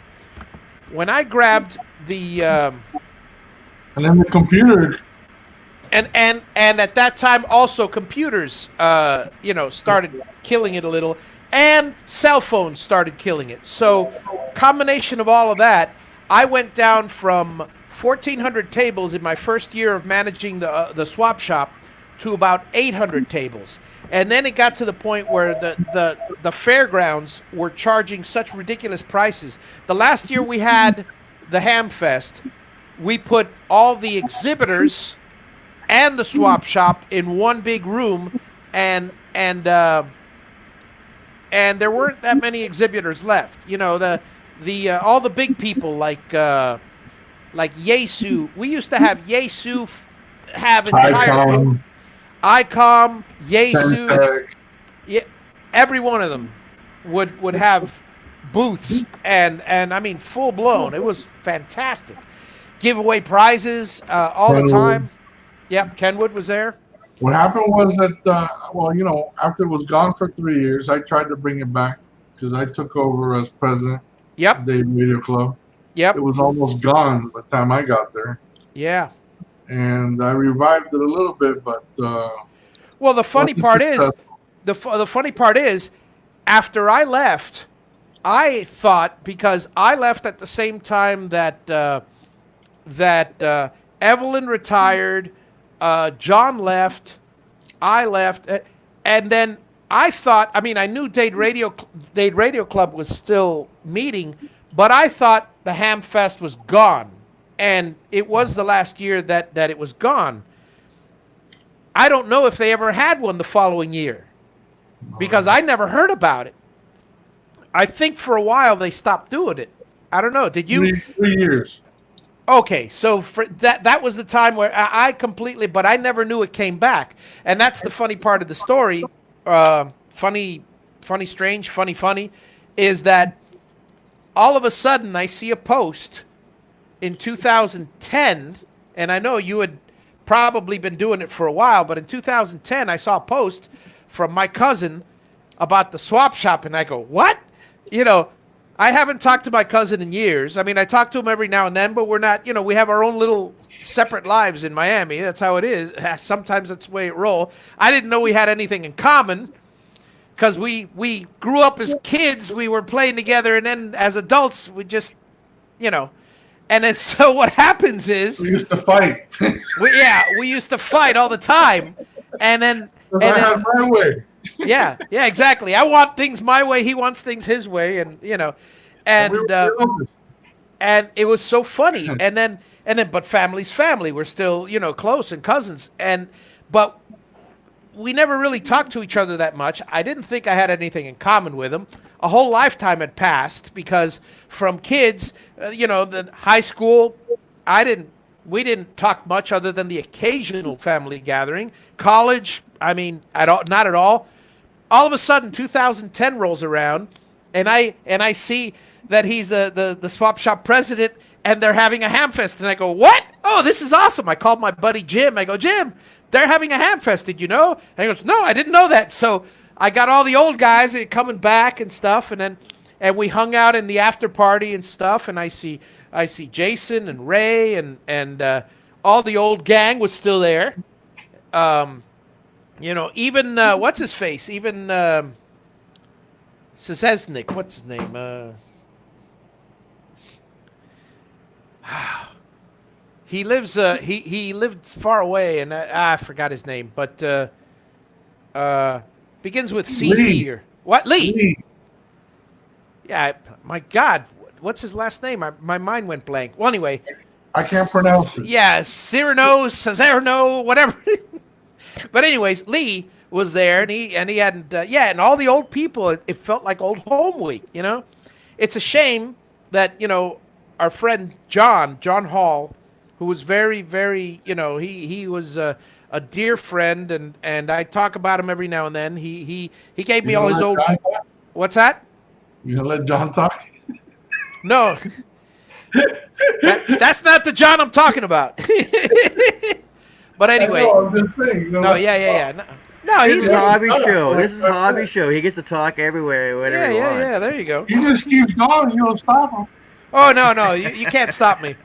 When I grabbed the... and then the computer... And at that time also computers, started killing it a little. And cell phones started killing it. So, combination of all of that, I went down from 1,400 tables in my first year of managing the swap shop to about 800 tables. And then it got to the point where the fairgrounds were charging such ridiculous prices. The last year we had the Ham Fest, we put all the exhibitors and the swap shop in one big room, and there weren't that many exhibitors left. You know, the all the big people like Yesu. We used to have Yesu have entire booth. ICOM, Yesu, Centec. yeah, every one of them would have booths, and I mean full blown. It was fantastic. Give away prizes all the time. Yep, Kenwood was there. What happened was that, well, you know, after it was gone for 3 years, I tried to bring it back because I took over as president Yep, of the Radio Club. yep, It was almost gone by the time I got there. yeah. And I revived it a little bit, but Well, the funny wasn't part is, successful. the funny part is, after I left, I thought because I left at the same time that Evelyn retired, John left, I left, and then I thought. I mean, I knew Dade Radio Club was still meeting, but I thought the Ham Fest was gone, and it was the last year that it was gone. I don't know if they ever had one the following year because I never heard about it. I think for a while they stopped doing it. I don't know. Did you? 3 years. Okay, so for that was the time where I completely, but I never knew it came back, and that's the funny part of the story. Funny, strange, funny, is that all of a sudden I see a post in 2010, and I know you had probably been doing it for a while, but in 2010 I saw a post from my cousin about the swap shop, and I go, what? You know, I haven't talked to my cousin in years. I mean, I talk to him every now and then, but we're not, you know, we have our own little separate lives in Miami. That's how it is. Sometimes that's the way it rolls. I didn't know we had anything in common because we grew up as kids. We were playing together, and then as adults, we just, you know. And then so what happens is We used to fight. we used to fight all the time, and then I had my way. yeah, exactly. I want things my way. He wants things his way, and you know, and We were the oldest. and it was so funny. And then, but family's family. We're still, you know, close and cousins. But we never really talked to each other that much. I didn't think I had anything in common with him. A whole lifetime had passed because from kids, you know, the high school, we didn't talk much other than the occasional family gathering. College, I mean, not at all. All of a sudden, 2010 rolls around, and I see that he's the swap shop president, and they're having a ham fest, and I go, what? Oh, this is awesome! I called my buddy Jim. I go, Jim, they're having a ham fest. Did you know? And he goes, no, I didn't know that. So I got all the old guys coming back and stuff, and we hung out in the after party and stuff, and I see Jason and Ray and all the old gang was still there. You know, even what's his face? Even Szczesnik, what's his name? He lives. He lived far away, and I forgot his name, but begins with CC Lee. or what? Lee. Lee. Yeah. My God, what's his last name? My mind went blank. Well, anyway. I can't pronounce it. Yeah, Cesarno, whatever. But anyways, Lee was there, and he hadn't. And all the old people. It felt like old home week. You know, it's a shame that, you know, our friend John Hall, who was very, very, you know, he was a dear friend, and I talk about him every now and then. He gave me You all gonna his let old. John talk? What's that? You gonna let John talk? No. That's not the John I'm talking about. But anyway. No, I'm just saying. No, yeah. No, he's This is Yeah. Hobby Show. This is Hobby Show. He gets to talk everywhere, whatever he wants. yeah. There you go. He just keeps going. You don't stop him. Oh no, you can't stop me.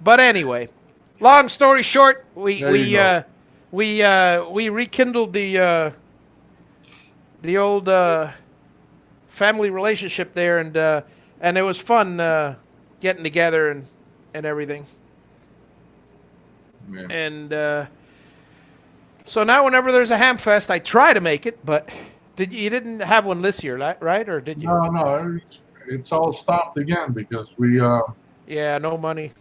But anyway, long story short, we rekindled the old family relationship there, and it was fun getting together and everything. Yeah. And so now whenever there's a ham fest, I try to make it, but you didn't have one this year, right? Or did you? No, it's all stopped again because we Yeah, no money.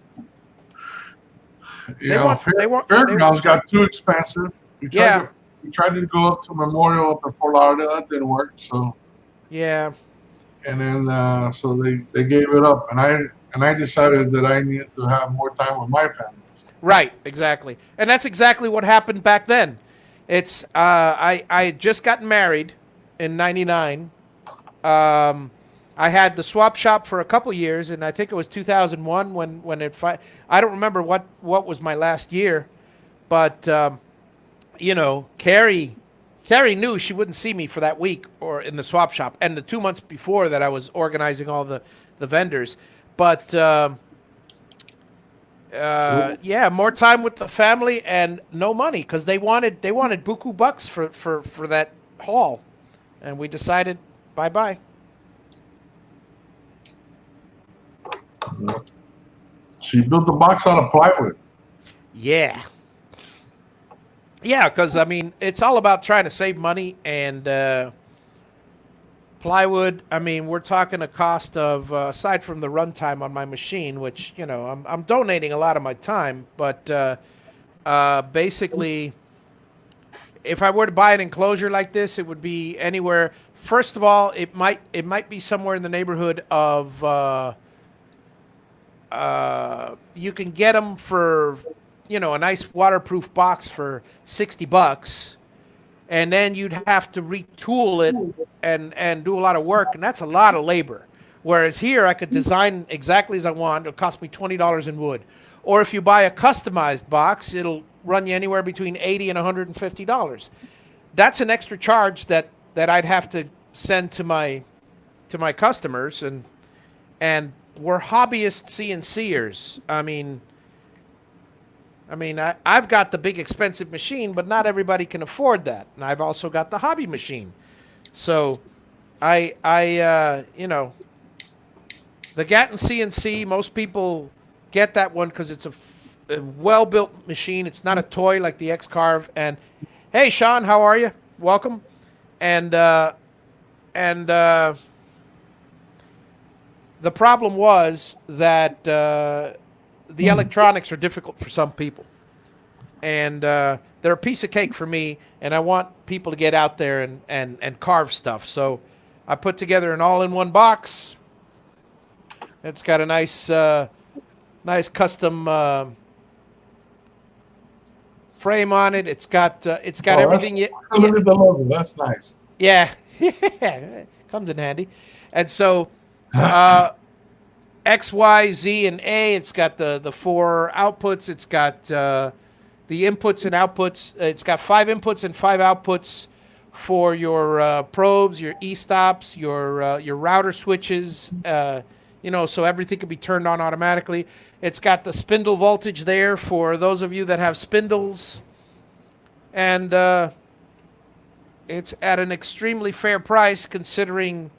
You know, Fairgrounds got too expensive. We tried Yeah. to we tried to go up to Memorial up in Fort Lauderdale. That didn't work. So Yeah. and then so they gave it up, and I decided that I needed to have more time with my family. Right, exactly. And that's exactly what happened back then. It's I had just gotten married in '99. I had the swap shop for a couple years, and I think it was 2001 when I don't remember what was my last year, but Carrie knew she wouldn't see me for that week or in the swap shop, and the 2 months before that I was organizing all the vendors, but. Yeah, more time with the family and no money because they wanted buku bucks for that haul, and we decided bye bye. She built the box out of plywood. Yeah, yeah, because I mean it's all about trying to save money and plywood. I mean we're talking a cost of aside from the runtime on my machine, which I'm donating a lot of my time, but basically if I were to buy an enclosure like this, it would be anywhere. First of all, it might be somewhere in the neighborhood of you can get them for a nice waterproof box for $60, and then you'd have to retool it and do a lot of work, and that's a lot of labor. Whereas here, I could design exactly as I want. It'll cost me $20 in wood. Or if you buy a customized box, it'll run you anywhere between $80 and $150. That's an extra charge that I'd have to send to my customers, and we're hobbyist CNCers. I've got the big expensive machine, but not everybody can afford that. And I've also got the hobby machine. So the Gatton CNC, most people get that one because it's a well-built machine. It's not a toy like the X-Carve. And hey, Sean, how are you? Welcome. And the problem was that the electronics are difficult for some people, and they're a piece of cake for me. And I want people to get out there and carve stuff. So I put together an all-in-one box. It's got a nice custom frame on it. It's got everything. Look at the logo. That's nice. Yeah, comes in handy. And so X, Y, Z, and A. It's got the four outputs. It's got the inputs and outputs. It's got 5 inputs and 5 outputs for your probes, your e-stops, your router switches. So everything can be turned on automatically. It's got the spindle voltage there for those of you that have spindles. And it's at an extremely fair price considering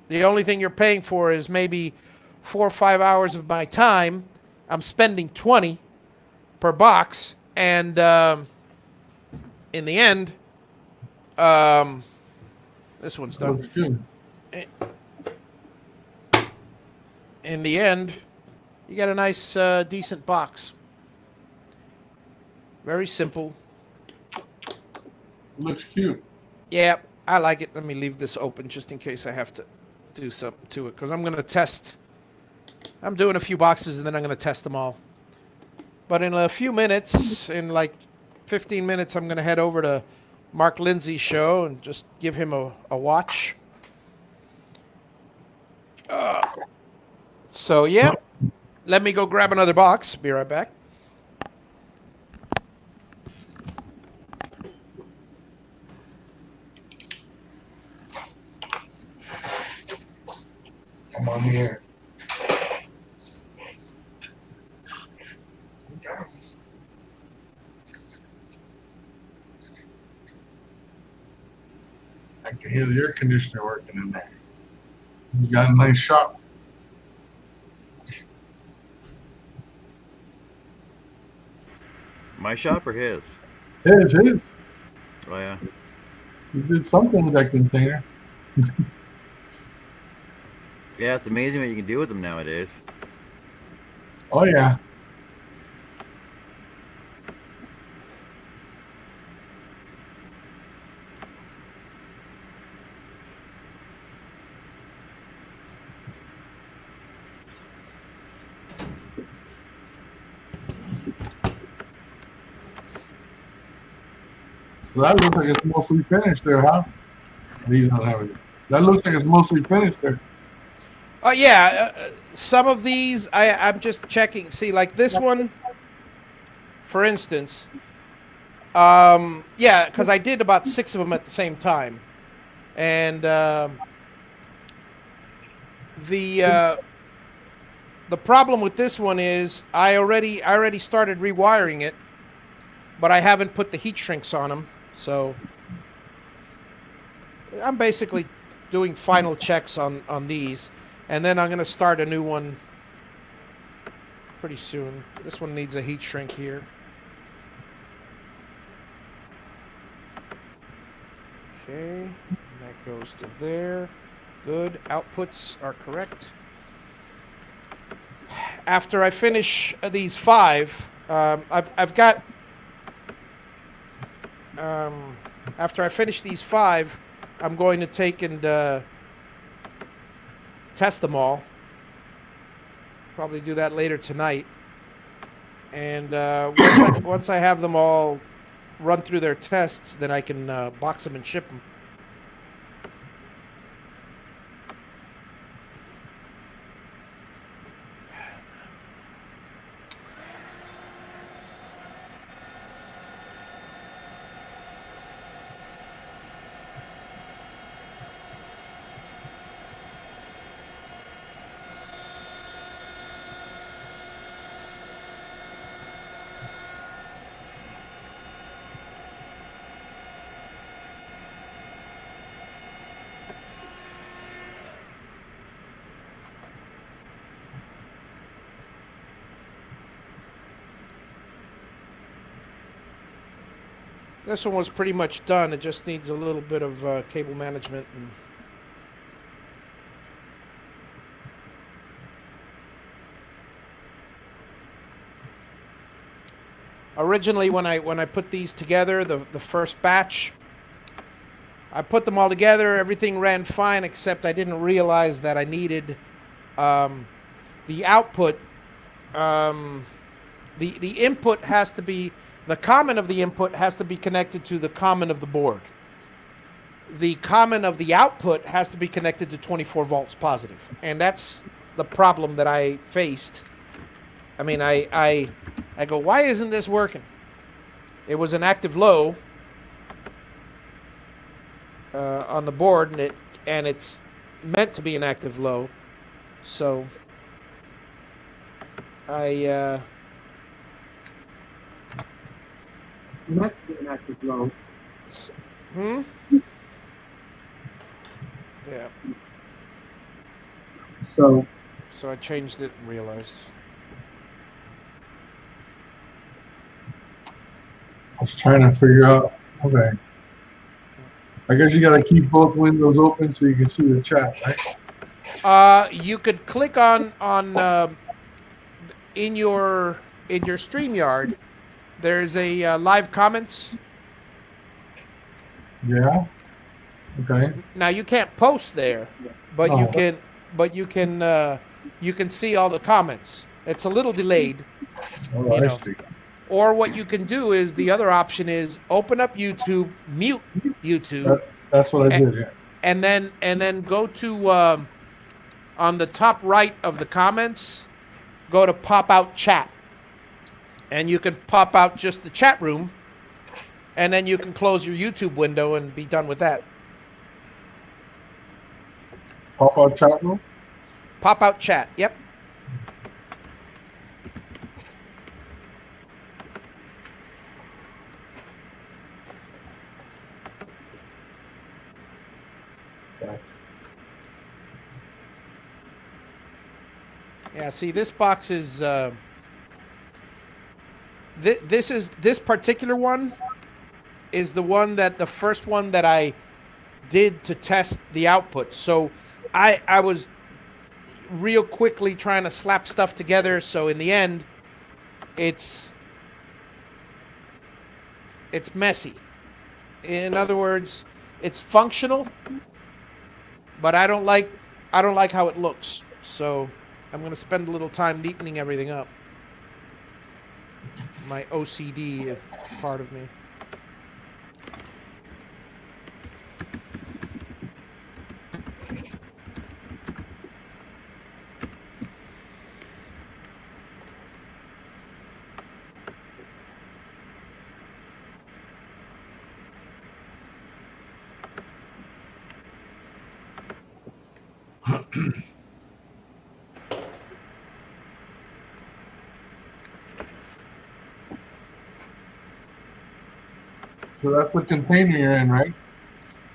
the only thing you're paying for is maybe 4 or 5 hours of my time. I'm spending 20 per box. And in the end, this one's done. In the end, you got a nice, decent box. Very simple. Looks cute. Yeah, I like it. Let me leave this open just in case I have to do something to it, because I'm going to test. I'm doing a few boxes, and then I'm going to test them all. But in a few minutes, in like 15 minutes, I'm going to head over to Mark Lindsay's show and just give him a watch. So, yeah, let me go grab another box. Be right back. Come on here. I can hear the air conditioner working in there. You got a nice shop. My shop or his? His. Oh yeah. You did something with that container. Yeah, it's amazing what you can do with them nowadays. Oh yeah. So that looks like it's mostly finished there, huh? These don't have it. That looks like it's mostly finished there. Oh yeah, some of these I'm just checking. See, like this one, for instance. Yeah, because I did about 6 of them at the same time, and the problem with this one is I already started rewiring it, but I haven't put the heat shrinks on them, so I'm basically doing final checks on these, and then I'm gonna start a new one pretty soon. This one needs a heat shrink here. Okay, that goes to there. Good. Outputs are correct. After I finish these 5, I've got. After I finish these 5, I'm going to take and test them all. Probably do that later tonight. And once I have them all run through their tests, then I can box them and ship them. This one was pretty much done. It just needs a little bit of cable management. And originally, when I put these together, the first batch, I put them all together. Everything ran fine, except I didn't realize that I needed the output. The input has to be. The common of the input has to be connected to the common of the board. The common of the output has to be connected to 24 volts positive. And that's the problem that I faced. I mean, I go, why isn't this working? It was an active low on the board, and it's meant to be an active low. So I... That's the active low. Yeah. So I changed it and realized. I was trying to figure out. Okay. I guess you got to keep both windows open so you can see the chat, right? You could click on in your StreamYard. There's a live comments. Yeah. Okay. Now you can't post there, but Oh. you can see all the comments. It's a little delayed. Oh, You I know. see. Or what you can do is the other option is open up YouTube, mute YouTube, That's what I did. Yeah. and then go to on the top right of the comments, go to pop out chat. And you can pop out just the chat room, and then you can close your YouTube window and be done with that. Pop out chat room. Pop out chat. Yep. Okay. Yeah. See, this box is. This particular one is the one that the first one that I did to test the output. So I was real quickly trying to slap stuff together. So in the end, it's messy. In other words, it's functional, but I don't like how it looks. So I'm going to spend a little time neatening everything up. My OCD part of me. So that's the container you're in, right?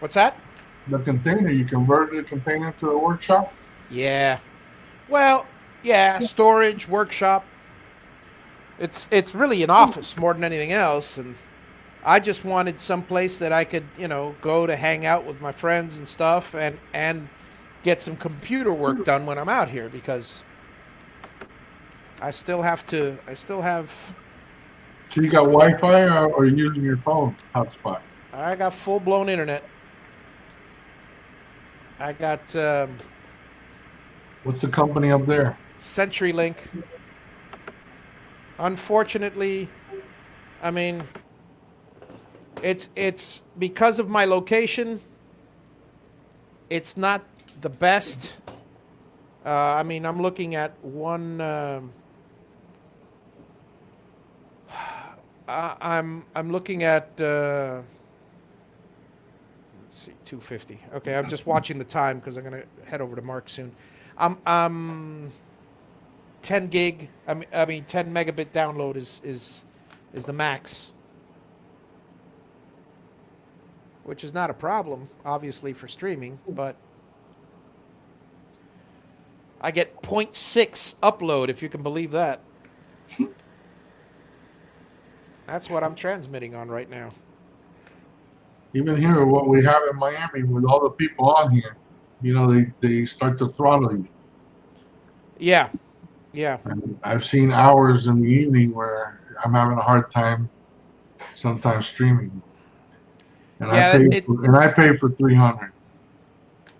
What's that? The container, you converted the container to a workshop? Yeah. Well, yeah, storage, workshop. It's really an office more than anything else, and I just wanted some place that I could, go to hang out with my friends and stuff, and get some computer work done when I'm out here because I still have. So you got Wi-Fi or you using your phone hotspot? I got full blown internet. I got What's the company up there? CenturyLink. Unfortunately, I mean, it's because of my location. It's not the best. I mean, I'm looking at one. I'm looking at. Let's see, 250. Okay, I'm just watching the time because I'm gonna head over to Mark soon. I'm 10 gig. I mean 10 megabit download is the max, which is not a problem, obviously, for streaming, but I get 0.6 upload, if you can believe that. That's what I'm transmitting on right now. Even here, what we have in Miami with all the people on here, they start to throttle you. Yeah, yeah, And I've seen hours in the evening where I'm having a hard time sometimes streaming. And yeah. I pay for 300.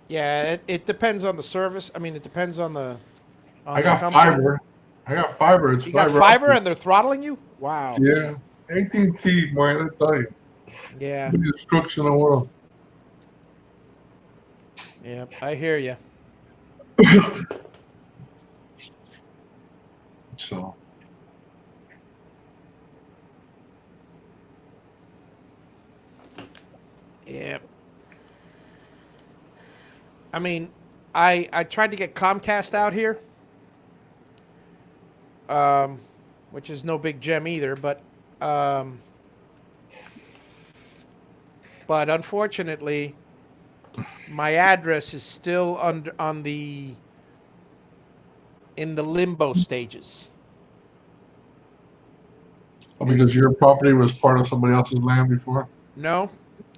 Yeah, it depends on the service. I mean, it depends on the I the got company. fiber. I got fiber. It's You got fiber fiber optic. and they're throttling you? Wow. Yeah. AT&T, boy, let me tell you. Yeah. Biggest crooks in the world. Yeah, I hear you. So, Yeah. I mean, I tried to get Comcast out here, which is no big gem either, but unfortunately, my address is still in the limbo stages. because your property was part of somebody else's land before? No,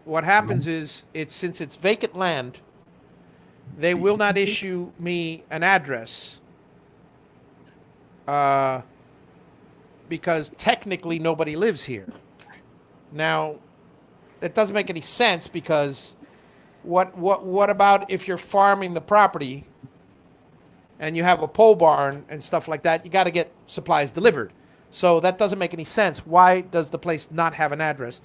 what happens is since it's vacant land, they will not issue me an address because technically nobody lives here. Now, it doesn't make any sense because what about if you're farming the property and you have a pole barn and stuff like that? You got to get supplies delivered. So that doesn't make any sense. Why does the place not have an address?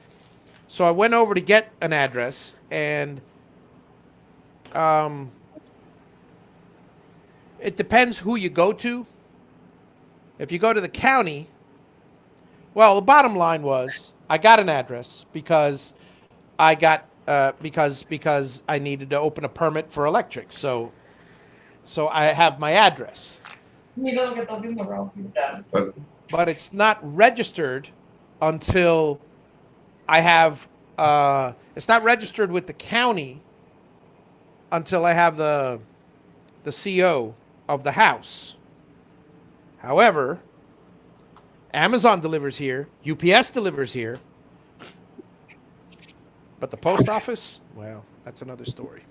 So I went over to get an address, and it depends who you go to. If you go to the county, well, the bottom line was I got an address because I got because I needed to open a permit for electric. So I have my address. But it's not registered until I have. It's not registered with the county until I have the CO of the house. However, Amazon delivers here, UPS delivers here, but the post office, well, that's another story.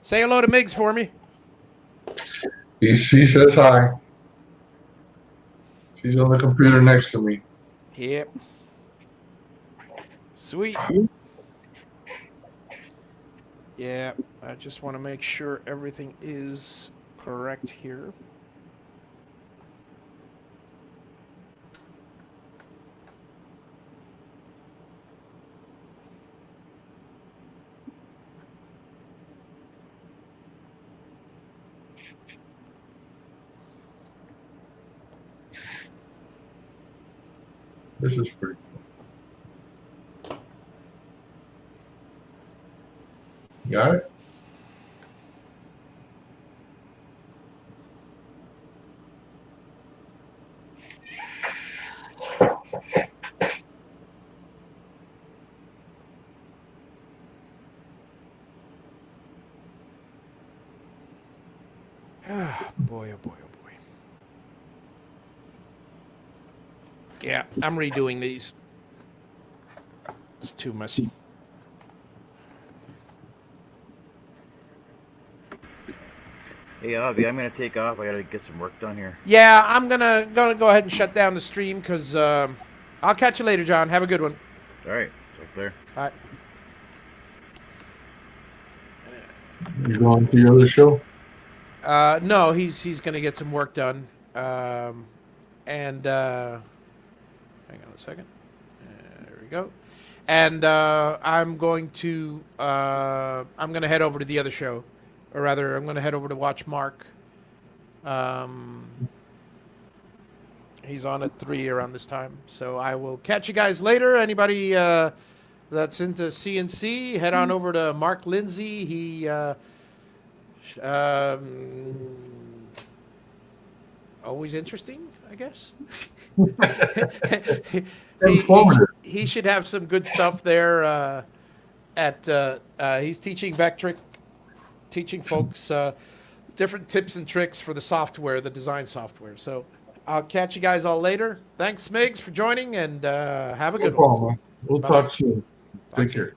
Say hello to Miggs for me. She says hi. She's on the computer next to me. Yep. Sweet. Yeah, I just want to make sure everything is correct here. This is pretty cool. Got it? Boy, oh boy, oh boy. Yeah, I'm redoing these. It's too messy. Hey, Javi, I'm gonna take off. I gotta get some work done here. Yeah, I'm gonna go ahead and shut down the stream because I'll catch you later, John. Have a good one. All right, talk there. All right. You going to your other show? No, he's gonna get some work done. And hang on a second. There we go. And I'm gonna head over to the other show, or rather, I'm gonna head over to watch Mark. He's on at 3 around this time, so I will catch you guys later. Anybody that's into CNC, head on over to Mark Lindsay. He always interesting, I guess. Informative. He should have some good stuff there. He's teaching Vectric, teaching folks different tips and tricks for the software, the design software. So I'll catch you guys all later. Thanks, Migs, for joining, and have a No good one. problem. We'll Bye. talk soon. Bye. Take care.